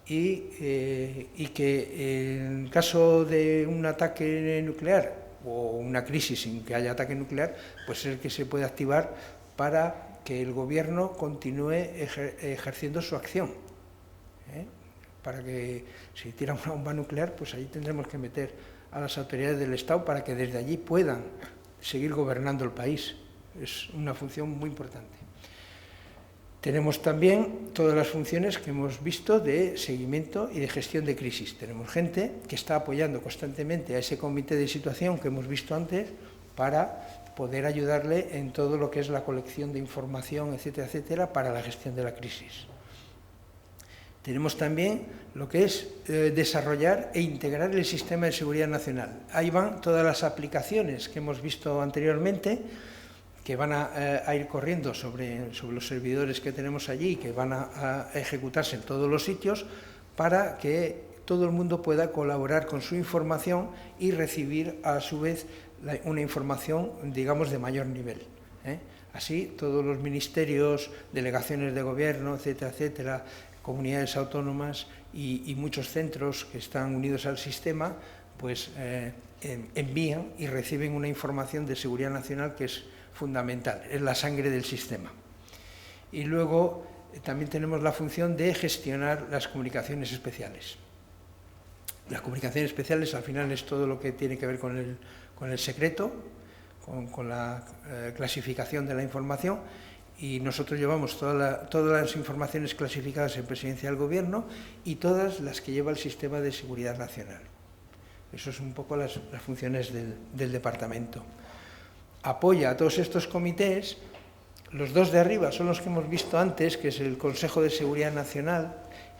y que en caso de un ataque nuclear o una crisis sin que haya ataque nuclear, pues es el que se puede activar para que el Gobierno continúe ejerciendo su acción. Para que si tira una bomba nuclear, pues ahí tendremos que meter a las autoridades del Estado para que desde allí puedan seguir gobernando el país. Es una función muy importante. Tenemos también todas las funciones que hemos visto de seguimiento y de gestión de crisis. Tenemos gente que está apoyando constantemente a ese comité de situación que hemos visto antes para poder ayudarle en todo lo que es la colección de información, etcétera, etcétera, para la gestión de la crisis. Tenemos también lo que es desarrollar e integrar el sistema de seguridad nacional. Ahí van todas las aplicaciones que hemos visto anteriormente, que van a ir corriendo sobre los servidores que tenemos allí, que van a ejecutarse en todos los sitios, para que todo el mundo pueda colaborar con su información y recibir a su vez una información, digamos, de mayor nivel. Así, todos los ministerios, delegaciones de gobierno, etcétera, etcétera, comunidades autónomas y muchos centros que están unidos al sistema, pues envían y reciben una información de seguridad nacional que es fundamental, es la sangre del sistema. Y luego también tenemos la función de gestionar las comunicaciones especiales. Las comunicaciones especiales al final es todo lo que tiene que ver con el secreto, con la clasificación de la información, y nosotros llevamos todas las informaciones clasificadas en Presidencia del Gobierno y todas las que lleva el Sistema de Seguridad Nacional. Eso es un poco las funciones del departamento. Apoya a todos estos comités. Los dos de arriba son los que hemos visto antes, que es el Consejo de Seguridad Nacional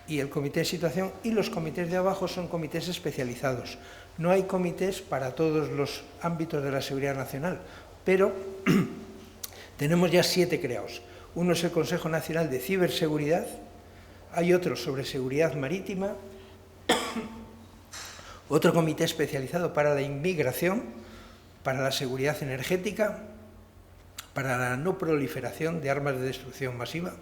y el Comité de Situación, y los comités de abajo son comités especializados. No hay comités para todos los ámbitos de la seguridad nacional, pero tenemos ya 7 creados. Uno es el Consejo Nacional de Ciberseguridad, hay otro sobre seguridad marítima, otro comité especializado para la inmigración, para la seguridad energética, para la no proliferación de armas de destrucción masiva,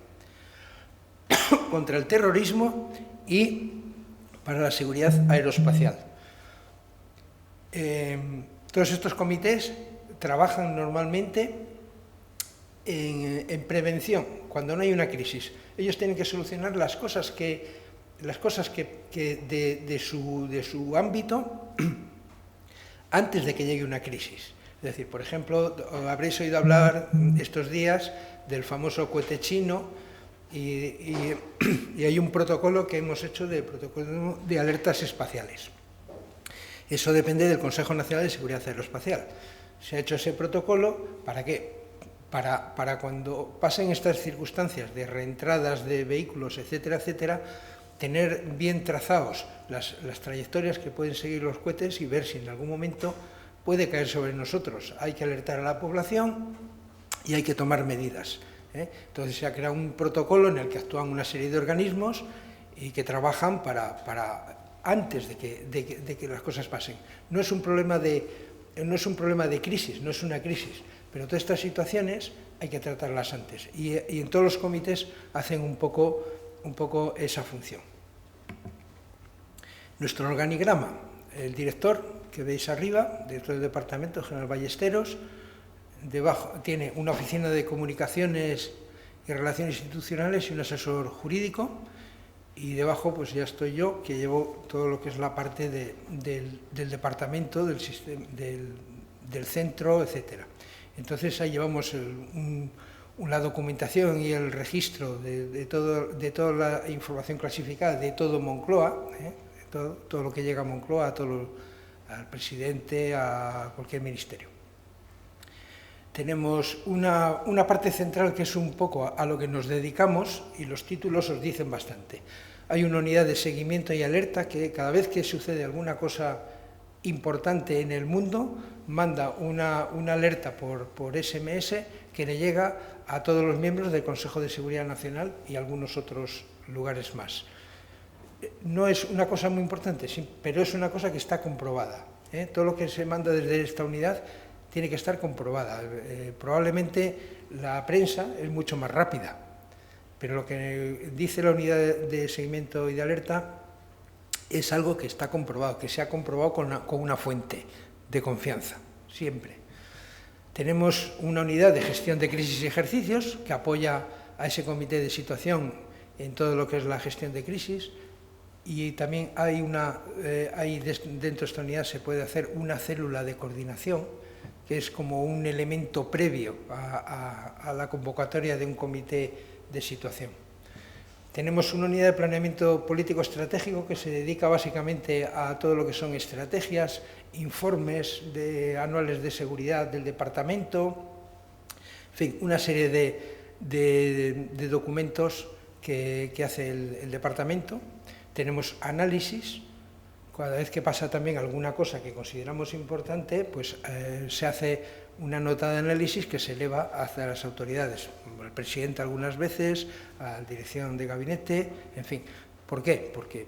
contra el terrorismo y para la seguridad aeroespacial. Todos estos comités trabajan normalmente en prevención, cuando no hay una crisis. Ellos tienen que solucionar las cosas que de su ámbito antes de que llegue una crisis. Es decir, por ejemplo, habréis oído hablar estos días del famoso cohete chino y hay un protocolo que hemos hecho de protocolo de alertas espaciales. Eso depende del Consejo Nacional de Seguridad Aeroespacial. Se ha hecho ese protocolo, ¿para qué? Para cuando pasen estas circunstancias de reentradas de vehículos, etcétera, etcétera, tener bien trazados las trayectorias que pueden seguir los cohetes y ver si en algún momento puede caer sobre nosotros. Hay que alertar a la población y hay que tomar medidas. Entonces se ha creado un protocolo en el que actúan una serie de organismos y que trabajan para antes de que las cosas pasen. No es un problema de crisis, no es una crisis, pero todas estas situaciones hay que tratarlas antes. Y en todos los comités hacen un poco esa función. Nuestro organigrama, el director que veis arriba, director del departamento, general Ballesteros, debajo tiene una oficina de comunicaciones y relaciones institucionales y un asesor jurídico, Y debajo pues ya estoy yo, que llevo todo lo que es la parte del departamento, del centro, etcétera. Entonces ahí llevamos la documentación y el registro de toda la información clasificada de todo Moncloa, todo lo que llega a Moncloa, al presidente, a cualquier ministerio. Tenemos una parte central que es un poco a lo que nos dedicamos y los títulos os dicen bastante. Hay una unidad de seguimiento y alerta que cada vez que sucede alguna cosa importante en el mundo manda una alerta por SMS que le llega a todos los miembros del Consejo de Seguridad Nacional y algunos otros lugares más. No es una cosa muy importante, sí, pero es una cosa que está comprobada. Todo lo que se manda desde esta unidad tiene que estar comprobada. Probablemente la prensa es mucho más rápida, pero lo que dice la unidad de seguimiento y de alerta es algo que está comprobado, que se ha comprobado con una fuente de confianza, siempre. Tenemos una unidad de gestión de crisis y ejercicios que apoya a ese comité de situación en todo lo que es la gestión de crisis, y también dentro de esta unidad se puede hacer una célula de coordinación, que es como un elemento previo a la convocatoria de un comité de situación. Tenemos una unidad de planeamiento político estratégico que se dedica básicamente a todo lo que son estrategias, informes anuales de seguridad del departamento, en fin, una serie de documentos que hace el departamento. Tenemos análisis. Cada vez que pasa también alguna cosa que consideramos importante, pues se hace una nota de análisis que se eleva hacia las autoridades, al presidente algunas veces, a la dirección de gabinete, en fin. ¿Por qué? Porque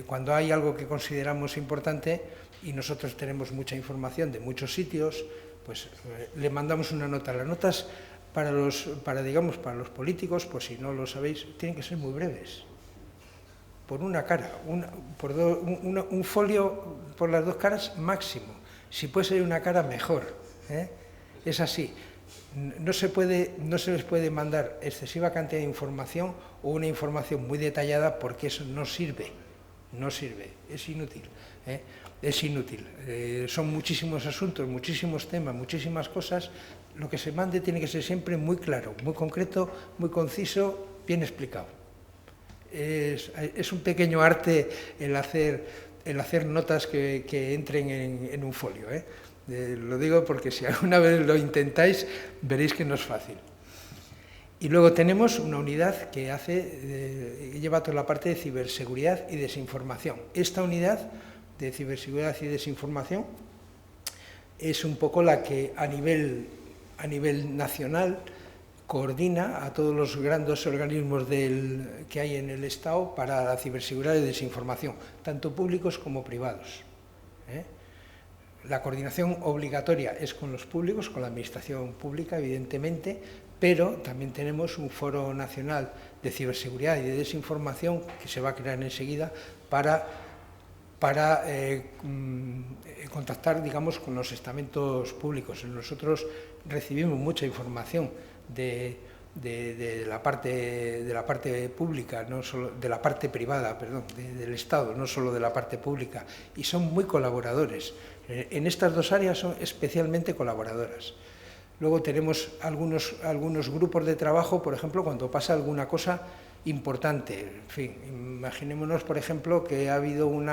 cuando hay algo que consideramos importante y nosotros tenemos mucha información de muchos sitios, pues le mandamos una nota. Las notas para los políticos, pues si no lo sabéis, tienen que ser muy breves. Por una cara, un folio por las dos caras máximo. Si puede ser una cara, mejor. Es así. No se les puede mandar excesiva cantidad de información o una información muy detallada, porque eso no sirve, es inútil. Es inútil. Son muchísimos asuntos, muchísimos temas, muchísimas cosas. Lo que se mande tiene que ser siempre muy claro, muy concreto, muy conciso, bien explicado. Es un pequeño arte el hacer notas que entren en un folio. Lo digo porque si alguna vez lo intentáis, veréis que no es fácil. Y luego tenemos una unidad que lleva toda la parte de ciberseguridad y desinformación. Esta unidad de ciberseguridad y desinformación es un poco la que a nivel nacional coordina a todos los grandes organismos que hay en el Estado para la ciberseguridad y desinformación, tanto públicos como privados. La coordinación obligatoria es con los públicos, con la administración pública, evidentemente, pero también tenemos un foro nacional de ciberseguridad y de desinformación que se va a crear enseguida para contactar, digamos, con los estamentos públicos. Nosotros recibimos mucha información de la parte pública, no solo de la parte privada, perdón, del Estado, no solo de la parte pública, y son muy colaboradores. En estas dos áreas son especialmente colaboradoras. Luego tenemos algunos grupos de trabajo, por ejemplo, cuando pasa alguna cosa importante. En fin, imaginémonos, por ejemplo, que ha habido un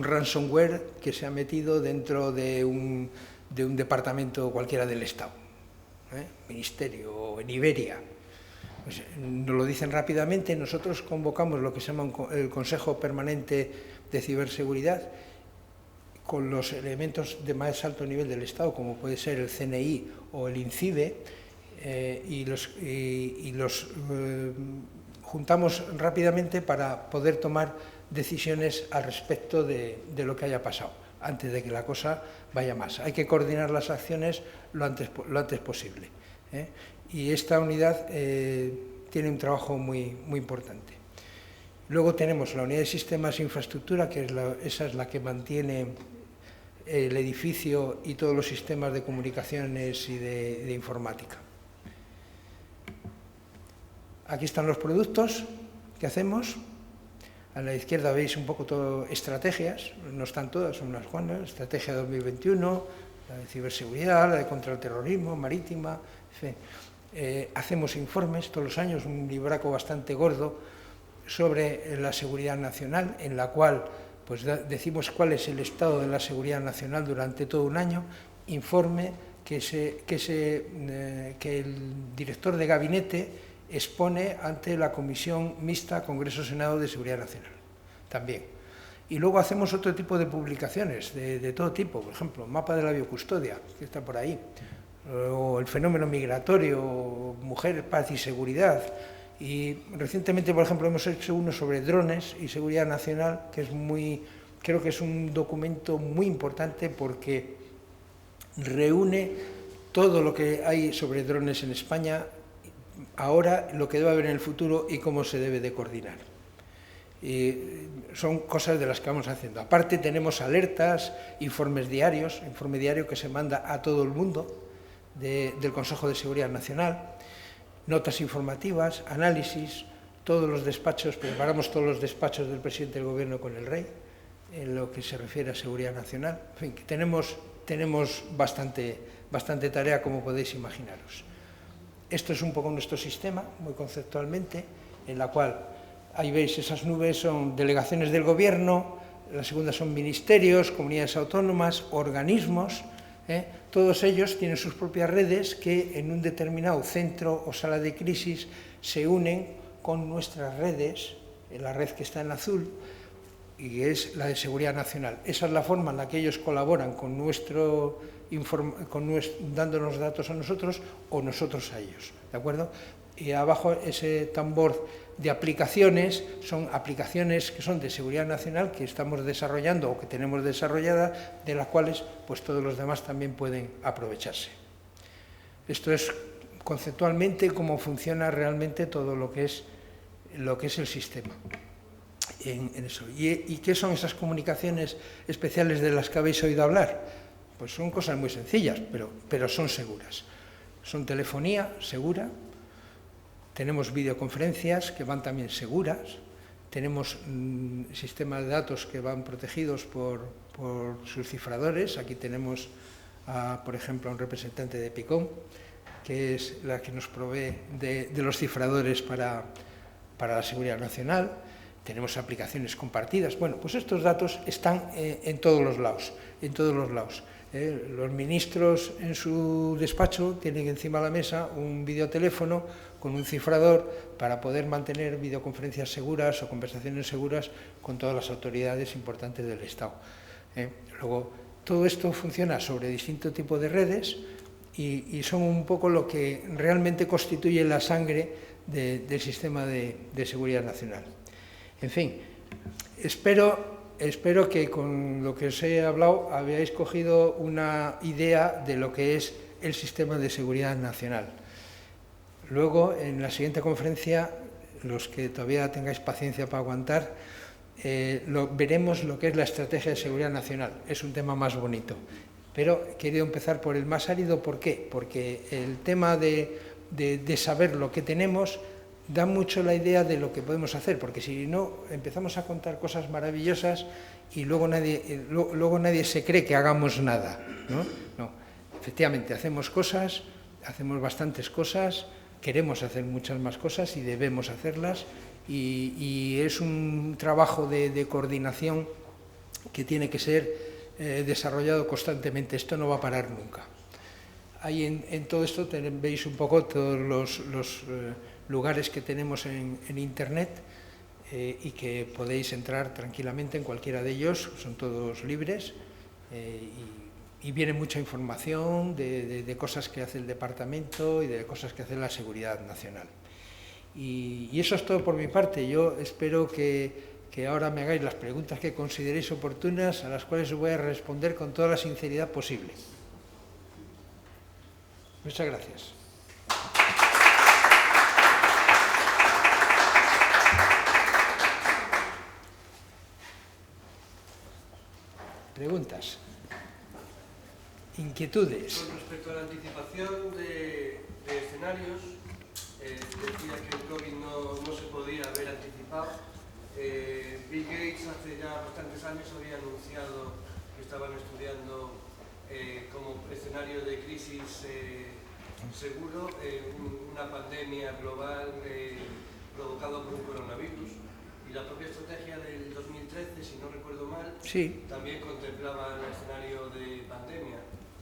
ransomware que se ha metido dentro de un departamento cualquiera del Estado, ministerio o en Iberia. Pues nos lo dicen rápidamente, nosotros convocamos lo que se llama el Consejo Permanente de Ciberseguridad con los elementos de más alto nivel del Estado, como puede ser el CNI o el INCIBE, y los juntamos rápidamente para poder tomar decisiones al respecto de lo que haya pasado, antes de que la cosa vaya más. Hay que coordinar las acciones lo antes posible. Y esta unidad tiene un trabajo muy importante. Luego tenemos la unidad de sistemas e infraestructura, que esa es la que mantiene el edificio y todos los sistemas de comunicaciones y de informática. Aquí están los productos que hacemos. A la izquierda veis un poco todo estrategias, no están todas, son unas cuantas, estrategia 2021, la de ciberseguridad, la de contra el terrorismo, marítima, en fin. Hacemos informes todos los años, un libraco bastante gordo sobre la seguridad nacional, en la cual pues, decimos cuál es el estado de la seguridad nacional durante todo un año, informe que el director de gabinete expone ante la Comisión Mixta Congreso-Senado de Seguridad Nacional, también. Y luego hacemos otro tipo de publicaciones, de todo tipo, por ejemplo, mapa de la biocustodia, que está por ahí, o el fenómeno migratorio, mujer, paz y seguridad. Y recientemente, por ejemplo, hemos hecho uno sobre drones y seguridad nacional, que es creo que es un documento muy importante porque reúne todo lo que hay sobre drones en España, ahora, lo que debe haber en el futuro y cómo se debe de coordinar. Y son cosas de las que vamos haciendo. Aparte tenemos alertas, informes diarios, informe diario que se manda a todo el mundo del Consejo de Seguridad Nacional, notas informativas, análisis, todos los despachos, preparamos todos los despachos del presidente del Gobierno con el Rey, en lo que se refiere a seguridad nacional. En fin, que tenemos bastante tarea, como podéis imaginaros. Esto es un poco nuestro sistema, muy conceptualmente, en la cual, ahí veis, esas nubes son delegaciones del Gobierno, la segunda son ministerios, comunidades autónomas, organismos, todos ellos tienen sus propias redes que en un determinado centro o sala de crisis se unen con nuestras redes, en la red que está en azul, y es la de Seguridad Nacional. Esa es la forma en la que ellos colaboran con dándonos datos a nosotros o nosotros a ellos, ¿de acuerdo? Y abajo ese tambor de aplicaciones, son aplicaciones que son de seguridad nacional que estamos desarrollando o que tenemos desarrollada, de las cuales pues todos los demás también pueden aprovecharse. Esto es conceptualmente cómo funciona realmente todo lo que es el sistema. En eso. ¿Y qué son esas comunicaciones especiales de las que habéis oído hablar? Pues son cosas muy sencillas, pero son seguras. Son telefonía segura, tenemos videoconferencias que van también seguras, tenemos sistemas de datos que van protegidos por sus cifradores. Aquí tenemos, por ejemplo, a un representante de Picón, que es la que nos provee de los cifradores para la seguridad nacional. Tenemos aplicaciones compartidas. Bueno, pues estos datos están en todos los lados, Los ministros en su despacho tienen encima de la mesa un videoteléfono con un cifrador para poder mantener videoconferencias seguras o conversaciones seguras con todas las autoridades importantes del Estado. Luego, todo esto funciona sobre distinto tipo de redes y son un poco lo que realmente constituye la sangre del sistema de seguridad nacional. En fin, espero que con lo que os he hablado habéis cogido una idea de lo que es el sistema de seguridad nacional. Luego, en la siguiente conferencia, los que todavía tengáis paciencia para aguantar, veremos lo que es la estrategia de seguridad nacional. Es un tema más bonito. Pero he querido empezar por el más árido. ¿Por qué? Porque el tema de saber lo que tenemos da mucho la idea de lo que podemos hacer, porque si no empezamos a contar cosas maravillosas y luego nadie se cree que hagamos nada, ¿no? No, efectivamente hacemos cosas, hacemos bastantes cosas, queremos hacer muchas más cosas y debemos hacerlas, y es un trabajo de coordinación que tiene que ser desarrollado constantemente. Esto no va a parar nunca. Ahí en todo esto veis un poco todos los lugares que tenemos en Internet y que podéis entrar tranquilamente en cualquiera de ellos, son todos libres y viene mucha información de cosas que hace el departamento y de cosas que hace la seguridad nacional. Y eso es todo por mi parte. Yo espero que ahora me hagáis las preguntas que consideréis oportunas, a las cuales os voy a responder con toda la sinceridad posible. Muchas gracias. Preguntas, inquietudes. Con respecto a la anticipación de escenarios, decía que el COVID no se podía haber anticipado. Bill Gates hace ya bastantes años había anunciado que estaban estudiando como escenario de crisis seguro una pandemia global provocada por un coronavirus. Y la propia estrategia del 2013, si no recuerdo mal, sí, también contemplaba el escenario de pandemia.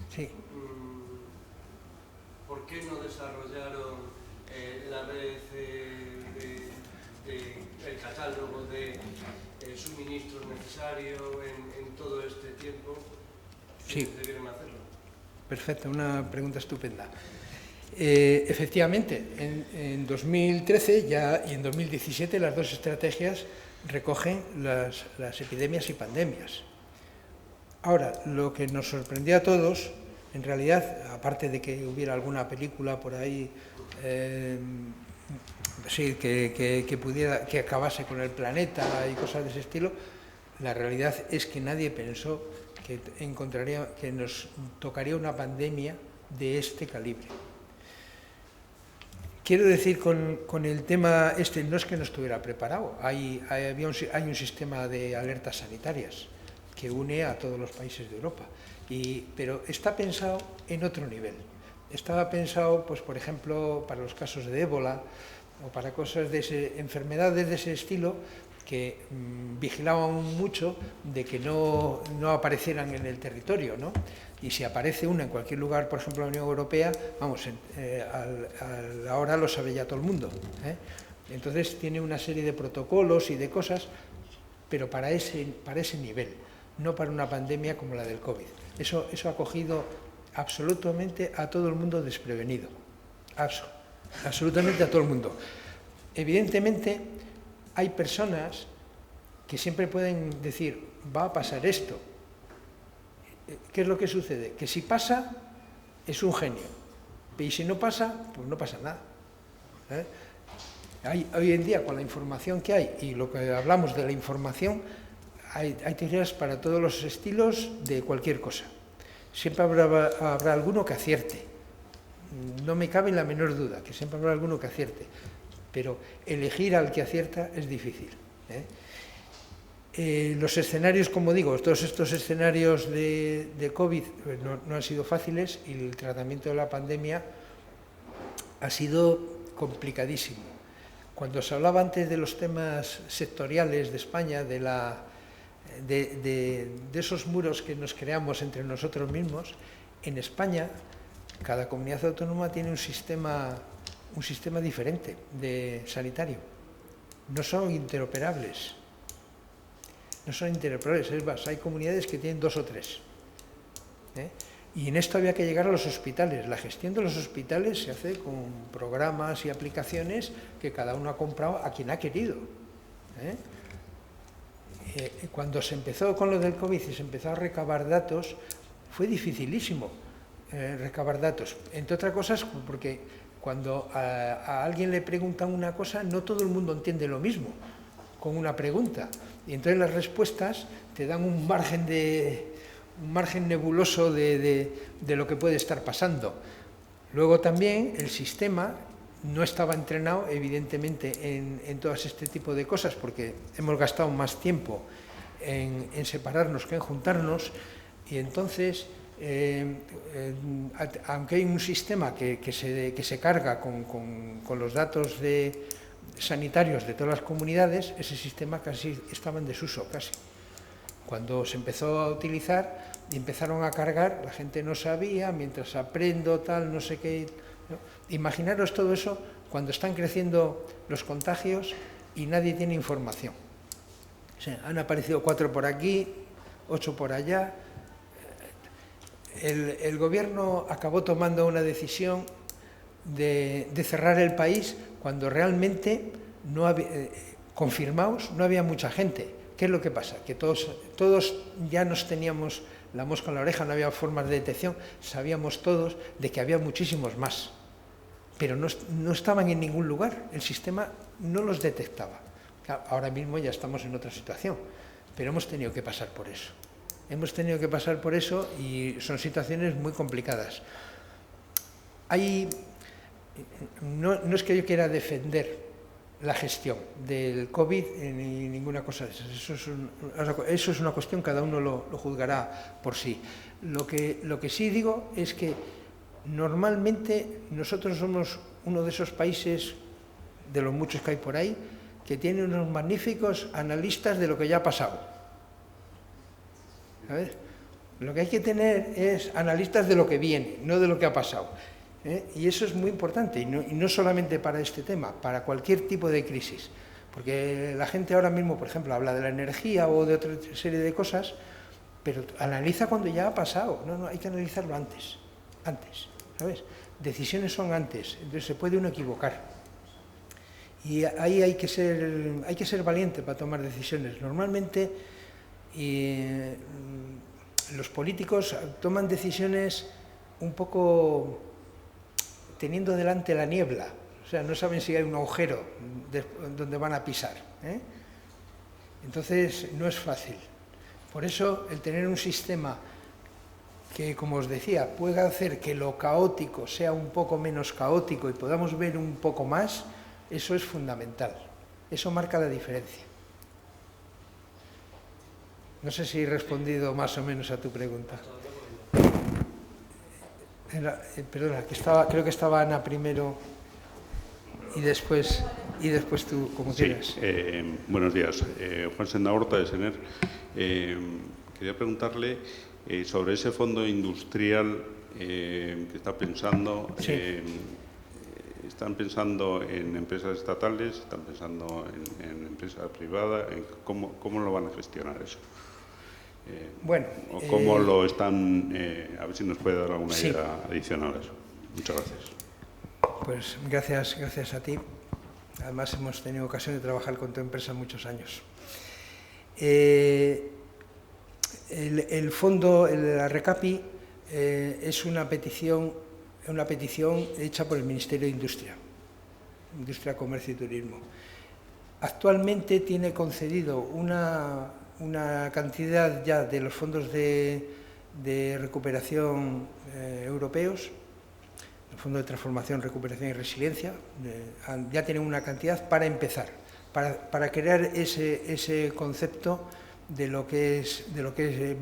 Sí. ¿Por qué no desarrollaron la red el catálogo de suministros necesarios en todo este tiempo? Sí. Debieron hacerlo. Perfecto, una pregunta estupenda. Efectivamente, en 2013 ya, y en 2017 las dos estrategias recogen las epidemias y pandemias. Ahora, lo que nos sorprendió a todos, en realidad, aparte de que hubiera alguna película por ahí sí, que acabase con el planeta y cosas de ese estilo, la realidad es que nadie pensó que nos tocaría una pandemia de este calibre. Quiero decir con el tema este, no es que no estuviera preparado, hay un sistema de alertas sanitarias que une a todos los países de Europa, pero está pensado en otro nivel. Estaba pensado, pues, por ejemplo, para los casos de ébola o para cosas enfermedades de ese estilo que vigilaban mucho de que no aparecieran en el territorio, ¿no? Y si aparece una en cualquier lugar, por ejemplo, en la Unión Europea, vamos, ahora lo sabe ya todo el mundo, ¿eh? Entonces tiene una serie de protocolos y de cosas, pero para ese nivel, no para una pandemia como la del COVID. Eso ha cogido absolutamente a todo el mundo desprevenido, absolutamente a todo el mundo. Evidentemente, hay personas que siempre pueden decir, va a pasar esto. ¿Qué es lo que sucede? Que si pasa, es un genio. Y si no pasa, pues no pasa nada. Hoy en día, con la información que hay y lo que hablamos de la información, hay teorías para todos los estilos de cualquier cosa. Siempre habrá alguno que acierte. No me cabe la menor duda, que siempre habrá alguno que acierte. Pero elegir al que acierta es difícil, ¿eh? Los escenarios, como digo, todos estos escenarios de COVID no han sido fáciles y el tratamiento de la pandemia ha sido complicadísimo. Cuando se hablaba antes de los temas sectoriales de España, de esos muros que nos creamos entre nosotros mismos, en España cada comunidad autónoma tiene un sistema diferente de sanitario. No son interoperables. Es más, hay comunidades que tienen 2 o 3. Y en esto había que llegar a los hospitales. La gestión de los hospitales se hace con programas y aplicaciones que cada uno ha comprado a quien ha querido. Cuando se empezó con lo del COVID y se empezó a recabar datos, fue dificilísimo recabar datos. Entre otras cosas, porque cuando a alguien le preguntan una cosa, no todo el mundo entiende lo mismo con una pregunta. Y entonces las respuestas te dan un margen nebuloso de lo que puede estar pasando. Luego también el sistema no estaba entrenado, evidentemente, en todo este tipo de cosas, porque hemos gastado más tiempo en separarnos que en juntarnos, y entonces, aunque hay un sistema que se carga con los datos sanitarios de todas las comunidades, ese sistema casi estaba en desuso, casi. Cuando se empezó a utilizar y empezaron a cargar, la gente no sabía, mientras aprendo tal, no sé qué. ¿No? Imaginaros todo eso cuando están creciendo los contagios y nadie tiene información. O sea, han aparecido 4 por aquí, 8 por allá. El gobierno acabó tomando una decisión de cerrar el país cuando realmente no había, confirmaos, no había mucha gente. ¿Qué es lo que pasa? Que todos ya nos teníamos la mosca en la oreja, no había formas de detección, sabíamos todos de que había muchísimos más, pero no estaban en ningún lugar, el sistema no los detectaba. Ahora mismo ya estamos en otra situación, pero hemos tenido que pasar por eso. Hemos tenido que pasar por eso y son situaciones muy complicadas. no es que yo quiera defender la gestión del COVID ni ninguna cosa de esas. Eso es una cuestión, cada uno lo juzgará por sí. Lo que sí digo es que normalmente nosotros somos uno de esos países, de los muchos que hay por ahí, que tiene unos magníficos analistas de lo que ya ha pasado. ¿Sabes? Lo que hay que tener es analistas de lo que viene, no de lo que ha pasado. Y eso es muy importante, y no solamente para este tema, para cualquier tipo de crisis. Porque la gente ahora mismo, por ejemplo, habla de la energía o de otra serie de cosas, pero analiza cuando ya ha pasado. No, hay que analizarlo antes, ¿sabes? Decisiones son antes, entonces se puede uno equivocar. Y ahí hay que ser valiente para tomar decisiones. Normalmente los políticos toman decisiones un poco teniendo delante la niebla, o sea, no saben si hay un agujero donde van a pisar, Entonces no es fácil. Por eso el tener un sistema que, como os decía, pueda hacer que lo caótico sea un poco menos caótico y podamos ver un poco más, eso es fundamental. Eso marca la diferencia. No sé si he respondido más o menos a tu pregunta. Perdona, creo que estaba Ana primero y después tú, como quieras. Buenos días. Juan Senda Horta, de SENER. Quería preguntarle sobre ese fondo industrial que está pensando. Sí. ¿Están pensando en empresas estatales? ¿Están pensando en empresas privadas? ¿Cómo lo van a gestionar eso? Bueno, ¿Cómo lo están? A ver si nos puede dar alguna sí. idea adicional a eso. Muchas gracias. Pues gracias a ti. Además hemos tenido ocasión de trabajar con tu empresa muchos años. El fondo, la RECAPI, es una petición hecha por el Ministerio de Industria, Comercio y Turismo. Actualmente tiene concedido una cantidad ya de los fondos de recuperación europeos, el Fondo de Transformación, Recuperación y Resiliencia, ya tienen una cantidad para empezar, para crear ese concepto de lo que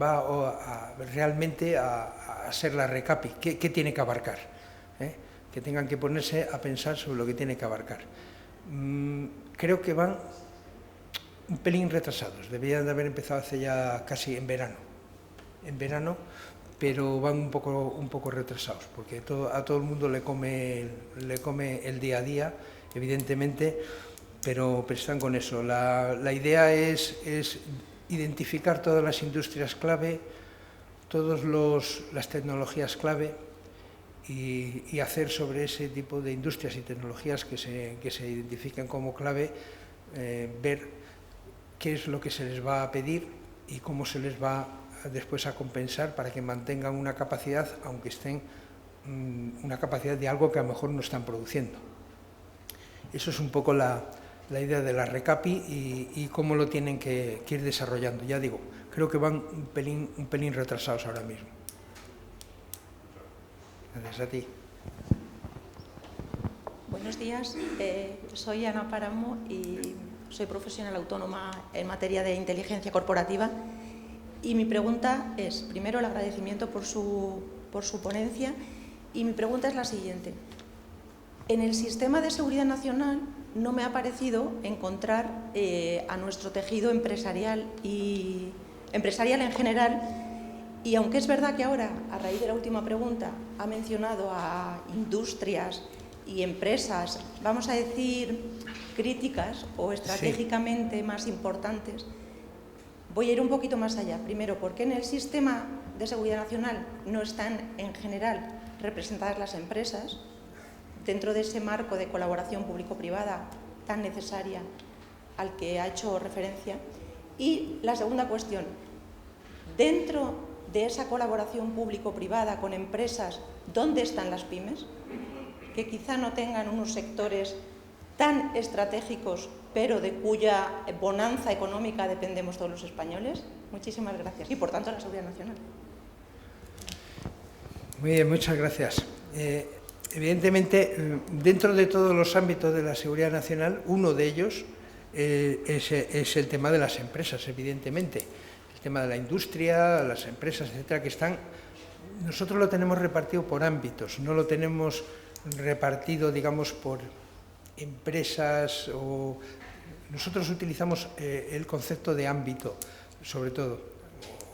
va realmente a ser la RECAPI, qué tiene que abarcar, que tengan que ponerse a pensar sobre lo que tiene que abarcar. Creo que van un pelín retrasados, deberían de haber empezado hace ya casi en verano, pero van un poco retrasados, porque a todo el mundo le come el día a día, evidentemente, pero están con eso. La idea es identificar todas las industrias clave, todas las tecnologías clave y hacer sobre ese tipo de industrias y tecnologías que se identifiquen como clave, ver qué es lo que se les va a pedir y cómo se les va después a compensar para que mantengan una capacidad, aunque estén una capacidad de algo que a lo mejor no están produciendo. Eso es un poco la idea de la RECAPI y cómo lo tienen que ir desarrollando. Ya digo, creo que van un pelín retrasados ahora mismo. Gracias a ti. Buenos días, soy Ana Páramo y soy profesional autónoma en materia de inteligencia corporativa. Y mi pregunta es, primero, el agradecimiento por su ponencia, y mi pregunta es la siguiente. En el sistema de seguridad nacional no me ha parecido encontrar a nuestro tejido empresarial en general, y aunque es verdad que ahora, a raíz de la última pregunta, ha mencionado a industrias y empresas, vamos a decir, críticas o estratégicamente más importantes, voy a ir un poquito más allá. Primero, ¿por qué en el sistema de seguridad nacional no están en general representadas las empresas dentro de ese marco de colaboración público-privada tan necesaria al que ha hecho referencia? Y la segunda cuestión, dentro de esa colaboración público-privada con empresas, ¿dónde están las pymes? Que quizá no tengan unos sectores tan estratégicos, pero de cuya bonanza económica dependemos todos los españoles. Muchísimas gracias. Y, por tanto, la seguridad nacional. Muy bien, muchas gracias. evidentemente, dentro de todos los ámbitos de la seguridad nacional, uno de ellos es el tema de las empresas, evidentemente. El tema de la industria, las empresas, etcétera, que están... Nosotros lo tenemos repartido por ámbitos, no lo tenemos repartido, digamos, por empresas o... Nosotros utilizamos el concepto de ámbito, sobre todo,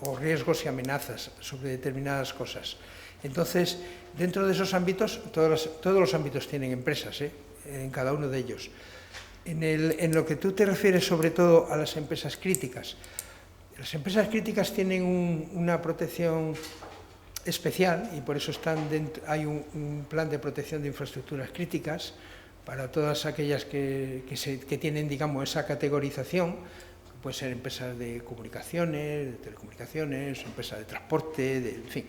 o riesgos y amenazas sobre determinadas cosas. Entonces, dentro de esos ámbitos, todos los ámbitos tienen empresas, en cada uno de ellos. En lo que tú te refieres sobre todo a las empresas críticas, las empresas críticas tienen una protección especial y por eso hay un plan de protección de infraestructuras críticas para todas aquellas que tienen, digamos, esa categorización. Pueden ser empresas de comunicaciones, de telecomunicaciones, empresas de transporte, en fin,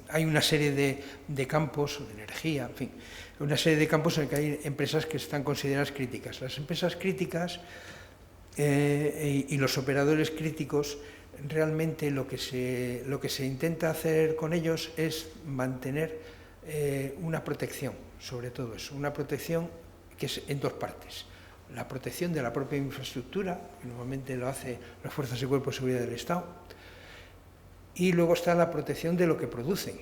hay una serie de campos, de energía, en fin, una serie de campos en los que hay empresas que están consideradas críticas. Las empresas críticas y los operadores críticos, realmente lo que se intenta hacer con ellos es mantener una protección, sobre todo eso, una protección que es en dos partes. La protección de la propia infraestructura, que normalmente lo hace las fuerzas y cuerpos de seguridad del Estado, y luego está la protección de lo que producen,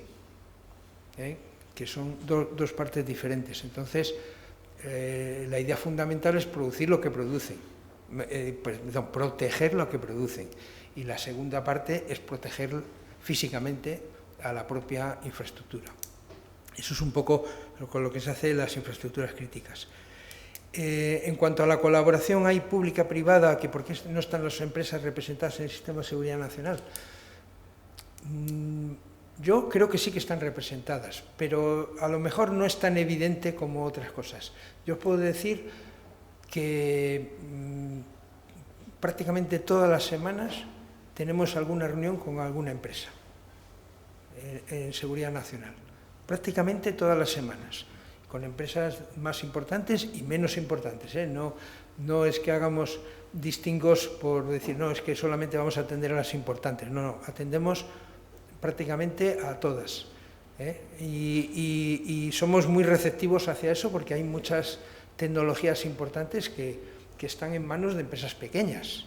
que son dos partes diferentes. Entonces, la idea fundamental es producir lo que producen, proteger lo que producen, y la segunda parte es proteger físicamente a la propia infraestructura. Eso es un poco con lo que se hace en las infraestructuras críticas. En cuanto a la colaboración hay pública-privada, que por qué no están las empresas representadas en el Sistema de Seguridad Nacional, yo creo que sí que están representadas, pero a lo mejor no es tan evidente como otras cosas. Yo puedo decir que prácticamente todas las semanas tenemos alguna reunión con alguna empresa en Seguridad Nacional, prácticamente todas las semanas, con empresas más importantes y menos importantes, no es que hagamos distingos por decir, no, es que solamente vamos a atender a las importantes, no, atendemos prácticamente a todas, y somos muy receptivos hacia eso porque hay muchas tecnologías importantes que están en manos de empresas pequeñas,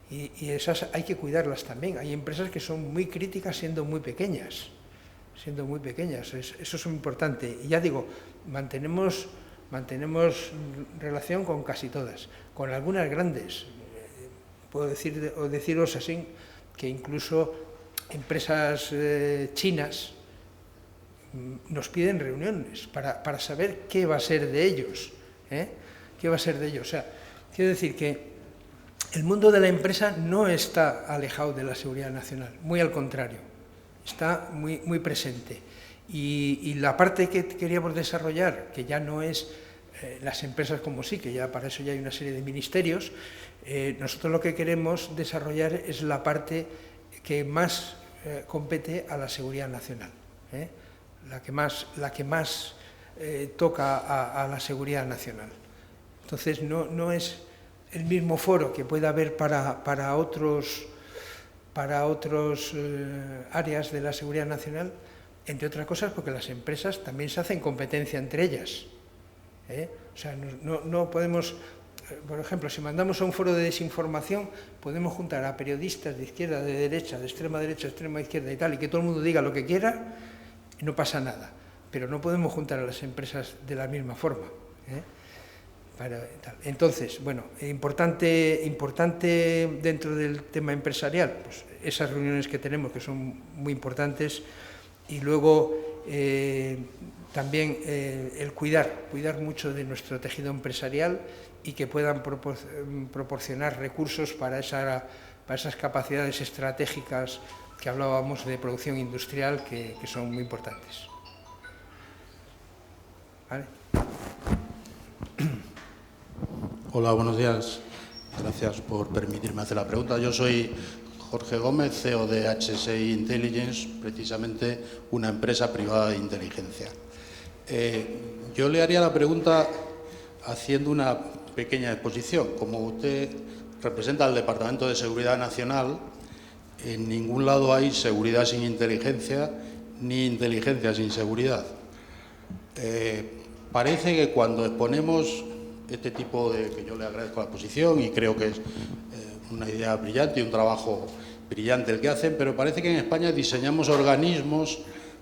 y esas hay que cuidarlas también. Hay empresas que son muy críticas siendo muy pequeñas, eso es muy importante. Y ya digo, mantenemos relación con casi todas, con algunas grandes. Puedo deciros así que incluso empresas chinas nos piden reuniones para saber qué va a ser de ellos, qué va a ser de ellos. O sea, quiero decir que el mundo de la empresa no está alejado de la seguridad nacional, muy al contrario, está muy presente. Y la parte que queríamos desarrollar, que ya no es las empresas como sí, que ya para eso ya hay una serie de ministerios, nosotros lo que queremos desarrollar es la parte que más compete a la seguridad nacional, la que más toca a la seguridad nacional. Entonces no es el mismo foro que pueda haber para otros áreas de la seguridad nacional, entre otras cosas porque las empresas también se hacen competencia entre ellas. O sea, no podemos, por ejemplo, si mandamos a un foro de desinformación, podemos juntar a periodistas de izquierda, de derecha, de extrema izquierda y tal, y que todo el mundo diga lo que quiera, y no pasa nada. Pero no podemos juntar a las empresas de la misma forma. Entonces, bueno, importante dentro del tema empresarial, pues esas reuniones que tenemos que son muy importantes, y luego también el cuidar mucho de nuestro tejido empresarial y que puedan proporcionar recursos para esas capacidades estratégicas que hablábamos de producción industrial que son muy importantes. ¿Vale? Hola, buenos días. Gracias por permitirme hacer la pregunta. Yo soy Jorge Gómez, CEO de HSI Intelligence, precisamente una empresa privada de inteligencia. Yo le haría la pregunta haciendo una pequeña exposición. Como usted representa al Departamento de Seguridad Nacional, en ningún lado hay seguridad sin inteligencia, ni inteligencia sin seguridad. Parece que cuando exponemos este tipo de, que yo le agradezco la posición y creo que es una idea brillante y un trabajo brillante el que hacen, pero parece que en España diseñamos organismos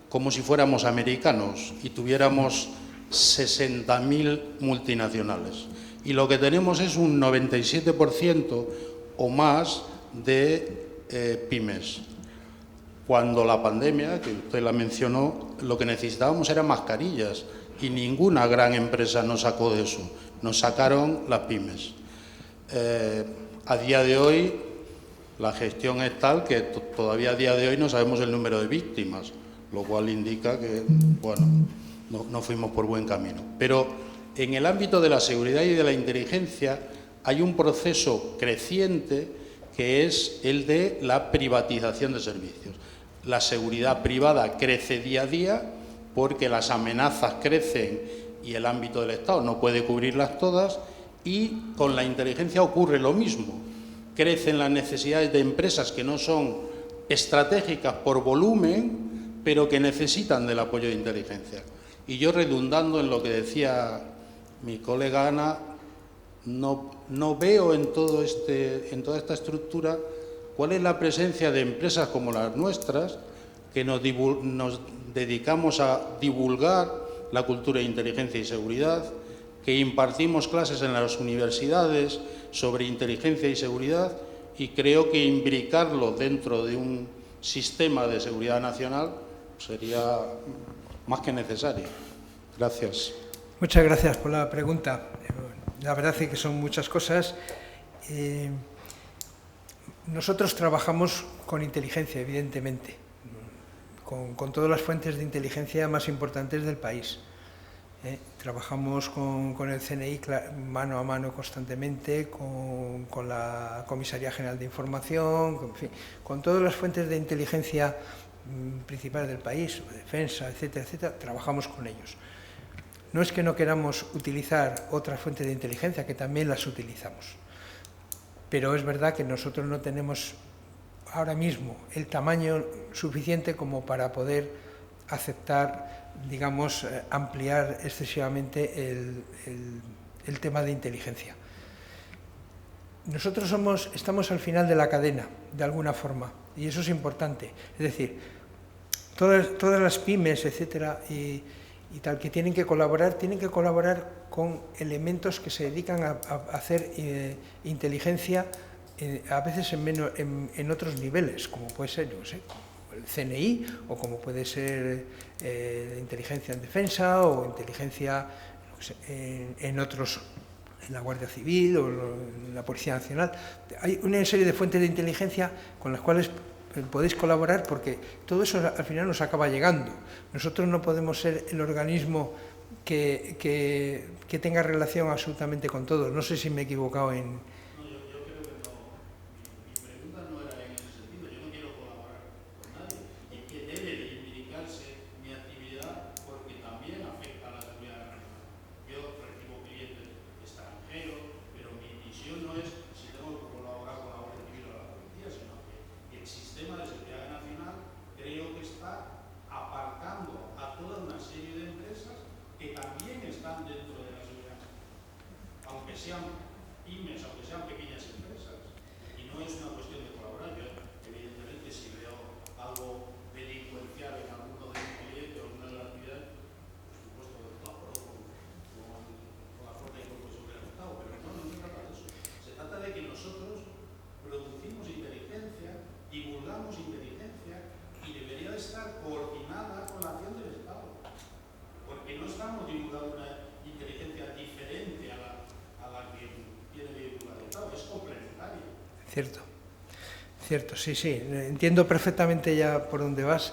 como si fuéramos americanos y tuviéramos 60.000 multinacionales. Y lo que tenemos es un 97% o más de pymes. Cuando la pandemia, que usted la mencionó, lo que necesitábamos eran mascarillas y ninguna gran empresa nos sacó de eso. Nos sacaron las pymes. A día de hoy la gestión es tal que todavía a día de hoy no sabemos el número de víctimas, lo cual indica que, bueno, no fuimos por buen camino. Pero en el ámbito de la seguridad y de la inteligencia hay un proceso creciente que es el de la privatización de servicios. La seguridad privada crece día a día porque las amenazas crecen y el ámbito del Estado no puede cubrirlas todas, y con la inteligencia ocurre lo mismo. Crecen las necesidades de empresas que no son estratégicas por volumen, pero que necesitan del apoyo de inteligencia. Y yo, redundando en lo que decía mi colega Ana, no veo en toda esta estructura cuál es la presencia de empresas como las nuestras, que nos dedicamos a divulgar la cultura de inteligencia y seguridad, que impartimos clases en las universidades sobre inteligencia y seguridad, y creo que imbricarlo dentro de un sistema de seguridad nacional sería más que necesario. Gracias. Muchas gracias por la pregunta. La verdad es que son muchas cosas. Nosotros trabajamos con inteligencia, evidentemente, con todas las fuentes de inteligencia más importantes del país. Trabajamos con el CNI mano a mano constantemente, con la Comisaría General de Información, en fin, con todas las fuentes de inteligencia principales del país, defensa, etcétera, etcétera, trabajamos con ellos. No es que no queramos utilizar otras fuentes de inteligencia, que también las utilizamos, pero es verdad que nosotros no tenemos ahora mismo el tamaño suficiente como para poder aceptar, digamos, ampliar excesivamente el tema de inteligencia. Nosotros estamos al final de la cadena, de alguna forma, y eso es importante. Es decir, todas las pymes, etcétera, y tal, que tienen que colaborar con elementos que se dedican a hacer inteligencia, a veces en otros niveles, como puede ser, yo sé, el CNI, o como puede ser inteligencia en defensa, o inteligencia en otros, en la Guardia Civil o en la Policía Nacional. Hay una serie de fuentes de inteligencia con las cuales podéis colaborar, porque todo eso al final nos acaba llegando. Nosotros no podemos ser el organismo que tenga relación absolutamente con todos. No sé si me he equivocado en... Cierto, sí, entiendo perfectamente ya por dónde vas,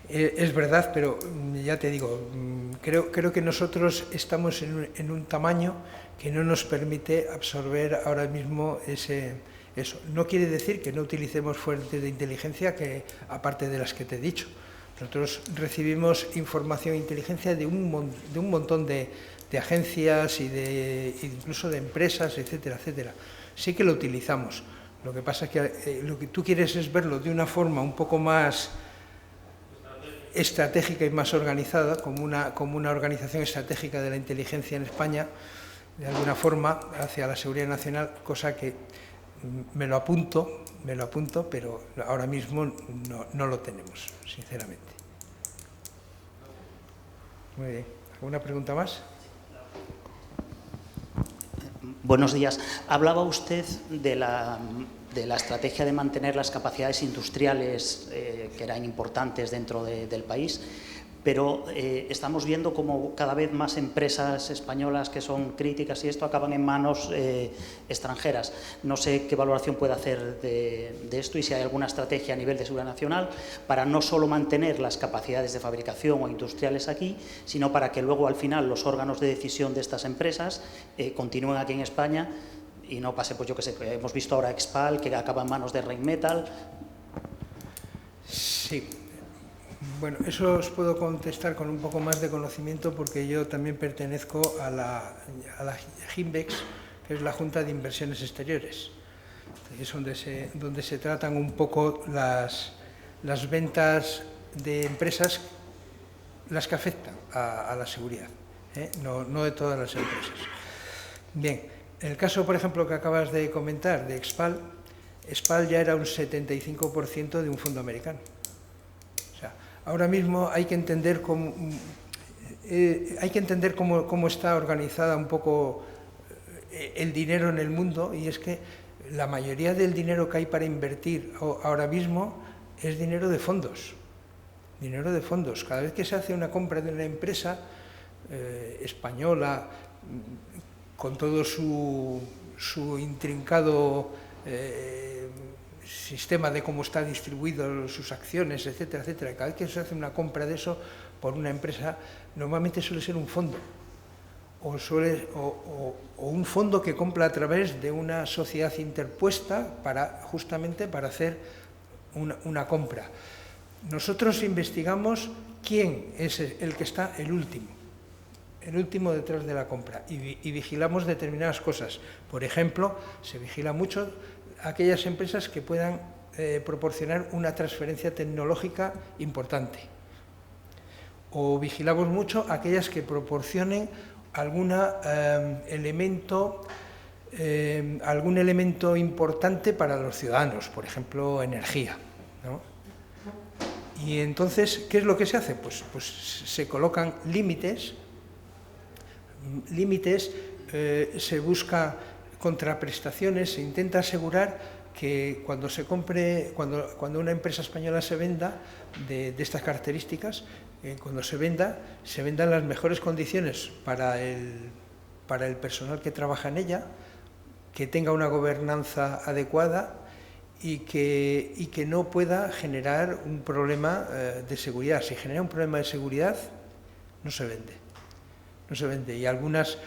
es verdad, pero ya te digo, creo que nosotros estamos en un tamaño que no nos permite absorber ahora mismo eso. No quiere decir que no utilicemos fuentes de inteligencia, que aparte de las que te he dicho. Nosotros recibimos información e inteligencia de un montón de agencias y incluso de empresas, etcétera, etcétera. Sí que lo utilizamos. Lo que pasa es que lo que tú quieres es verlo de una forma un poco más estratégica y más organizada, como una organización estratégica de la inteligencia en España, de alguna forma, hacia la seguridad nacional, cosa que me lo apunto, pero ahora mismo no lo tenemos, sinceramente. Muy bien. ¿Alguna pregunta más? Buenos días. Hablaba usted de la estrategia de mantener las capacidades industriales que eran importantes dentro del país, pero estamos viendo como cada vez más empresas españolas que son críticas y esto acaban en manos extranjeras. No sé qué valoración puede hacer de esto y si hay alguna estrategia a nivel de seguridad nacional para no solo mantener las capacidades de fabricación o industriales aquí, sino para que luego al final los órganos de decisión de estas empresas continúen aquí en España y no pase, pues yo qué sé, hemos visto ahora Expal que acaba en manos de Rheinmetall. Sí. Bueno, eso os puedo contestar con un poco más de conocimiento porque yo también pertenezco a la JINVEX, que es la Junta de Inversiones Exteriores. Es donde se tratan un poco las ventas de empresas, las que afectan a la seguridad, no de todas las empresas. Bien, en el caso, por ejemplo, que acabas de comentar de Expal ya era un 75% de un fondo americano. Ahora mismo hay que entender cómo está organizada un poco el dinero en el mundo, y es que la mayoría del dinero que hay para invertir ahora mismo es dinero de fondos. Dinero de fondos. Cada vez que se hace una compra de una empresa española, con todo su intrincado sistema de cómo está distribuido sus acciones, etcétera, etcétera. Cada vez que se hace una compra de eso por una empresa, normalmente suele ser un fondo o un fondo que compra a través de una sociedad interpuesta justamente para hacer una compra. Nosotros investigamos quién es el que está el último detrás de la compra y vigilamos determinadas cosas. Por ejemplo, se vigila mucho aquellas empresas que puedan proporcionar una transferencia tecnológica importante. O vigilamos mucho aquellas que proporcionen algún elemento importante para los ciudadanos, por ejemplo, energía, ¿no? Y entonces, ¿qué es lo que se hace? Pues se colocan límites, se busca contraprestaciones, se intenta asegurar que cuando una empresa española se venda de estas características, cuando se vendan las mejores condiciones para el personal que trabaja en ella, que tenga una gobernanza adecuada y que no pueda generar un problema de seguridad. Si genera un problema de seguridad, no se vende. Y algunas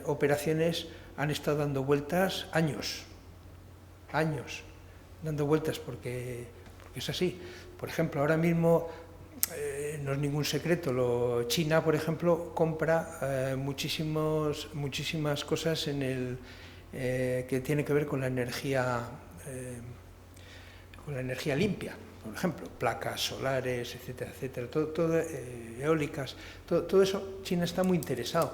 operaciones han estado dando vueltas años, dando vueltas porque es así. Por ejemplo, ahora mismo no es ningún secreto, China, por ejemplo, compra muchísimas cosas que tienen que ver con la energía limpia. Por ejemplo, placas solares, etcétera, etcétera, todo eólicas, todo eso, China está muy interesado.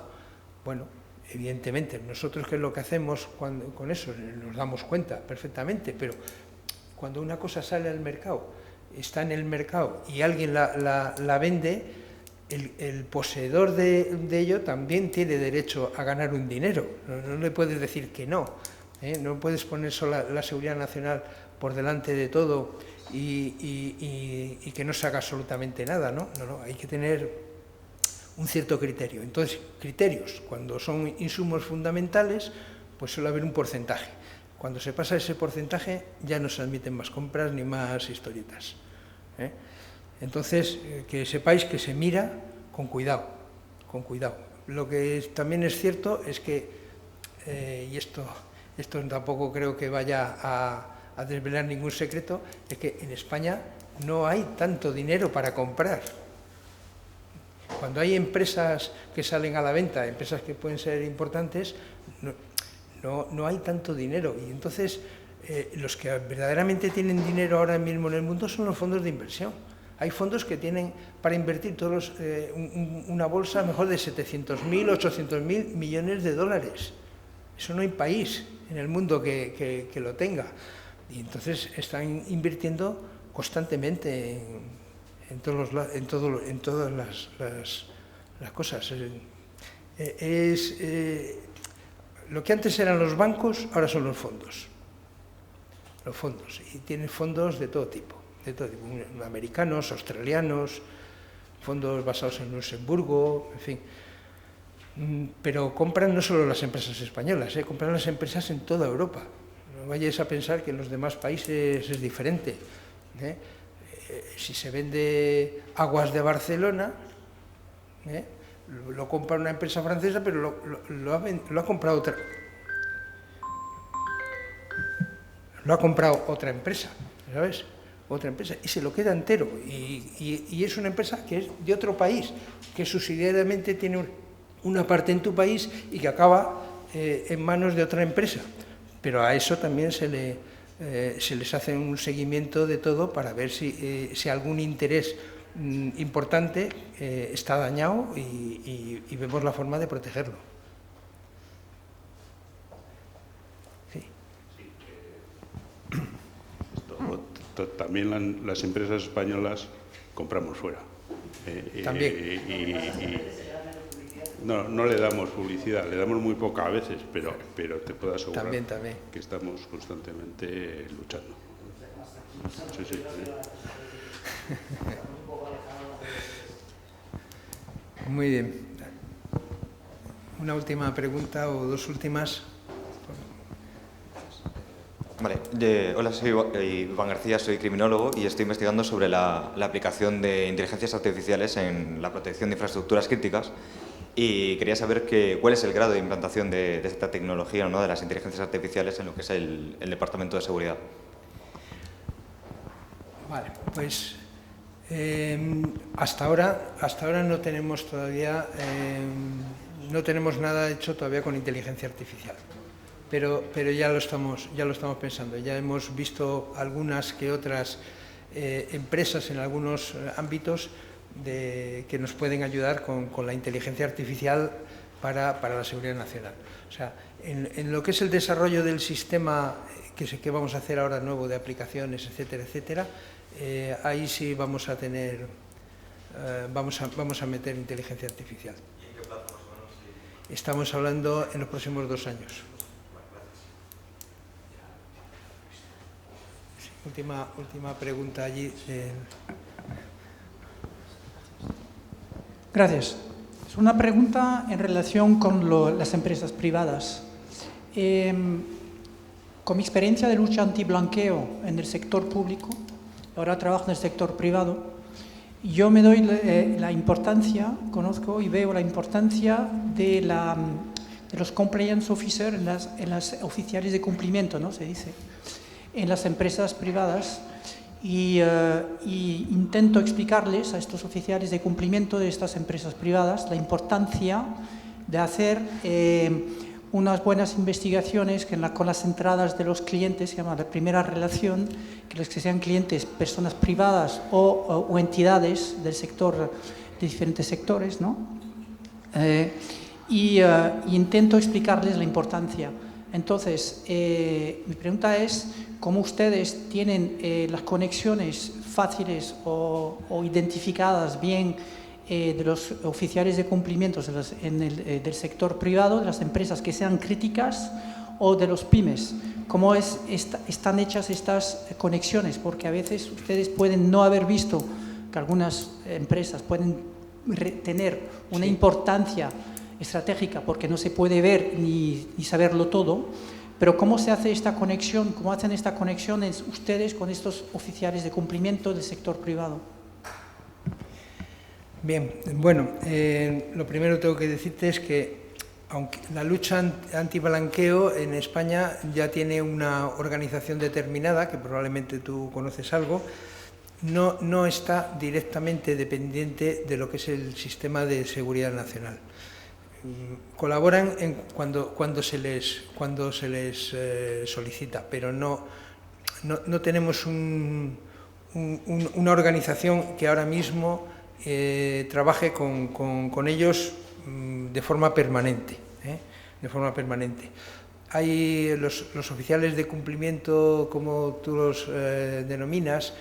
Bueno, evidentemente, nosotros ¿qué es lo que hacemos con eso? Nos damos cuenta perfectamente, pero cuando una cosa sale al mercado, está en el mercado y alguien la vende, el poseedor de ello también tiene derecho a ganar un dinero. No le puedes decir que no, no puedes poner solo la seguridad nacional por delante de todo y que no se haga absolutamente nada, ¿no? No, hay que tener un cierto criterio. Entonces, criterios, cuando son insumos fundamentales, pues suele haber un porcentaje. Cuando se pasa ese porcentaje, ya no se admiten más compras ni más historietas. Entonces, que sepáis que se mira con cuidado, Lo que también es cierto es que, y esto tampoco creo que vaya a desvelar ningún secreto, es que en España no hay tanto dinero para comprar. Cuando hay empresas que salen a la venta, empresas que pueden ser importantes, no hay tanto dinero. Y entonces, los que verdaderamente tienen dinero ahora mismo en el mundo son los fondos de inversión. Hay fondos que tienen para invertir una bolsa mejor de 700.000, 800.000 millones de dólares. Eso no hay país en el mundo que lo tenga. Y entonces están invirtiendo constantemente en todas las cosas. Lo que antes eran los bancos, ahora son los fondos. Los fondos. Y tienen fondos de todo tipo. Americanos, australianos, fondos basados en Luxemburgo, en fin. Pero compran no solo las empresas españolas, compran las empresas en toda Europa. No vayáis a pensar que en los demás países es diferente. Si se vende Aguas de Barcelona, lo compra una empresa francesa, pero lo ha comprado otra. Lo ha comprado otra empresa, ¿sabes? Otra empresa, y se lo queda entero. Y es una empresa que es de otro país, que subsidiariamente tiene una parte en tu país y que acaba en manos de otra empresa. Pero a eso también se les hace un seguimiento de todo para ver si algún interés importante está dañado y vemos la forma de protegerlo. Sí. También las empresas españolas compramos fuera. También. No le damos publicidad, le damos muy poca a veces, pero te puedo asegurar también. que estamos constantemente luchando. Sí. Muy bien. Una última pregunta o dos últimas. Vale. Hola, soy Iván García, soy criminólogo y estoy investigando sobre la aplicación de inteligencias artificiales en la protección de infraestructuras críticas y quería saber cuál es el grado de implantación de esta tecnología, ¿no?, de las inteligencias artificiales en lo que es el Departamento de Seguridad. Vale, pues hasta ahora no tenemos todavía no tenemos nada hecho todavía con inteligencia artificial. Pero ya lo estamos pensando. Ya hemos visto algunas que otras empresas en algunos ámbitos que nos pueden ayudar con la inteligencia artificial para la seguridad nacional. O sea, en lo que es el desarrollo del sistema que vamos a hacer ahora nuevo de aplicaciones, etcétera, ahí sí vamos a tener, vamos a meter inteligencia artificial. ¿Y en qué plazo más o menos? Estamos hablando en los próximos 2 años. Última pregunta allí. Gracias. Es una pregunta en relación con las empresas privadas. Con mi experiencia de lucha antiblanqueo en el sector público, ahora trabajo en el sector privado, yo me doy la importancia, conozco y veo la importancia de los compliance officers en las oficiales de cumplimiento, ¿no? Se dice, en las empresas privadas y intento explicarles a estos oficiales de cumplimiento de estas empresas privadas la importancia de hacer unas buenas investigaciones con las entradas de los clientes, se llama la primera relación, que los que sean clientes, personas privadas o entidades del sector, de diferentes sectores, ¿no? Intento explicarles la importancia. Entonces, mi pregunta es, ¿cómo ustedes tienen las conexiones fáciles o identificadas bien de los oficiales de cumplimientos del sector privado, de las empresas que sean críticas o de los pymes? ¿Cómo están hechas estas conexiones? Porque a veces ustedes pueden no haber visto que algunas empresas pueden tener una importancia estratégica porque no se puede ver ni saberlo todo, pero ¿cómo se hace esta conexión? ¿Cómo hacen esta conexión ustedes con estos oficiales de cumplimiento del sector privado? Bien, bueno, lo primero que tengo que decirte es que aunque la lucha antiblanqueo en España ya tiene una organización determinada, que probablemente tú conoces algo, no está directamente dependiente de lo que es el sistema de seguridad nacional. Colaboran cuando se les solicita, pero no tenemos un una organización que ahora mismo trabaje con ellos de forma permanente. De forma permanente. Hay los oficiales de cumplimiento, como tú los denominas,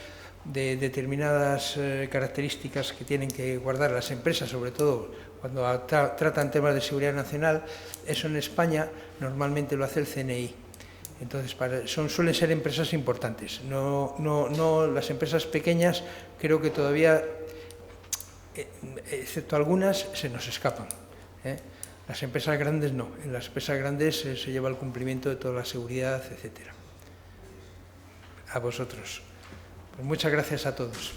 de determinadas características que tienen que guardar las empresas, sobre todo cuando tratan temas de seguridad nacional. Eso en España normalmente lo hace el CNI. Entonces, suelen ser empresas importantes. No las empresas pequeñas, creo que todavía, excepto algunas, se nos escapan. Las empresas grandes no. En las empresas grandes se lleva el cumplimiento de toda la seguridad, etcétera. A vosotros. Pues muchas gracias a todos.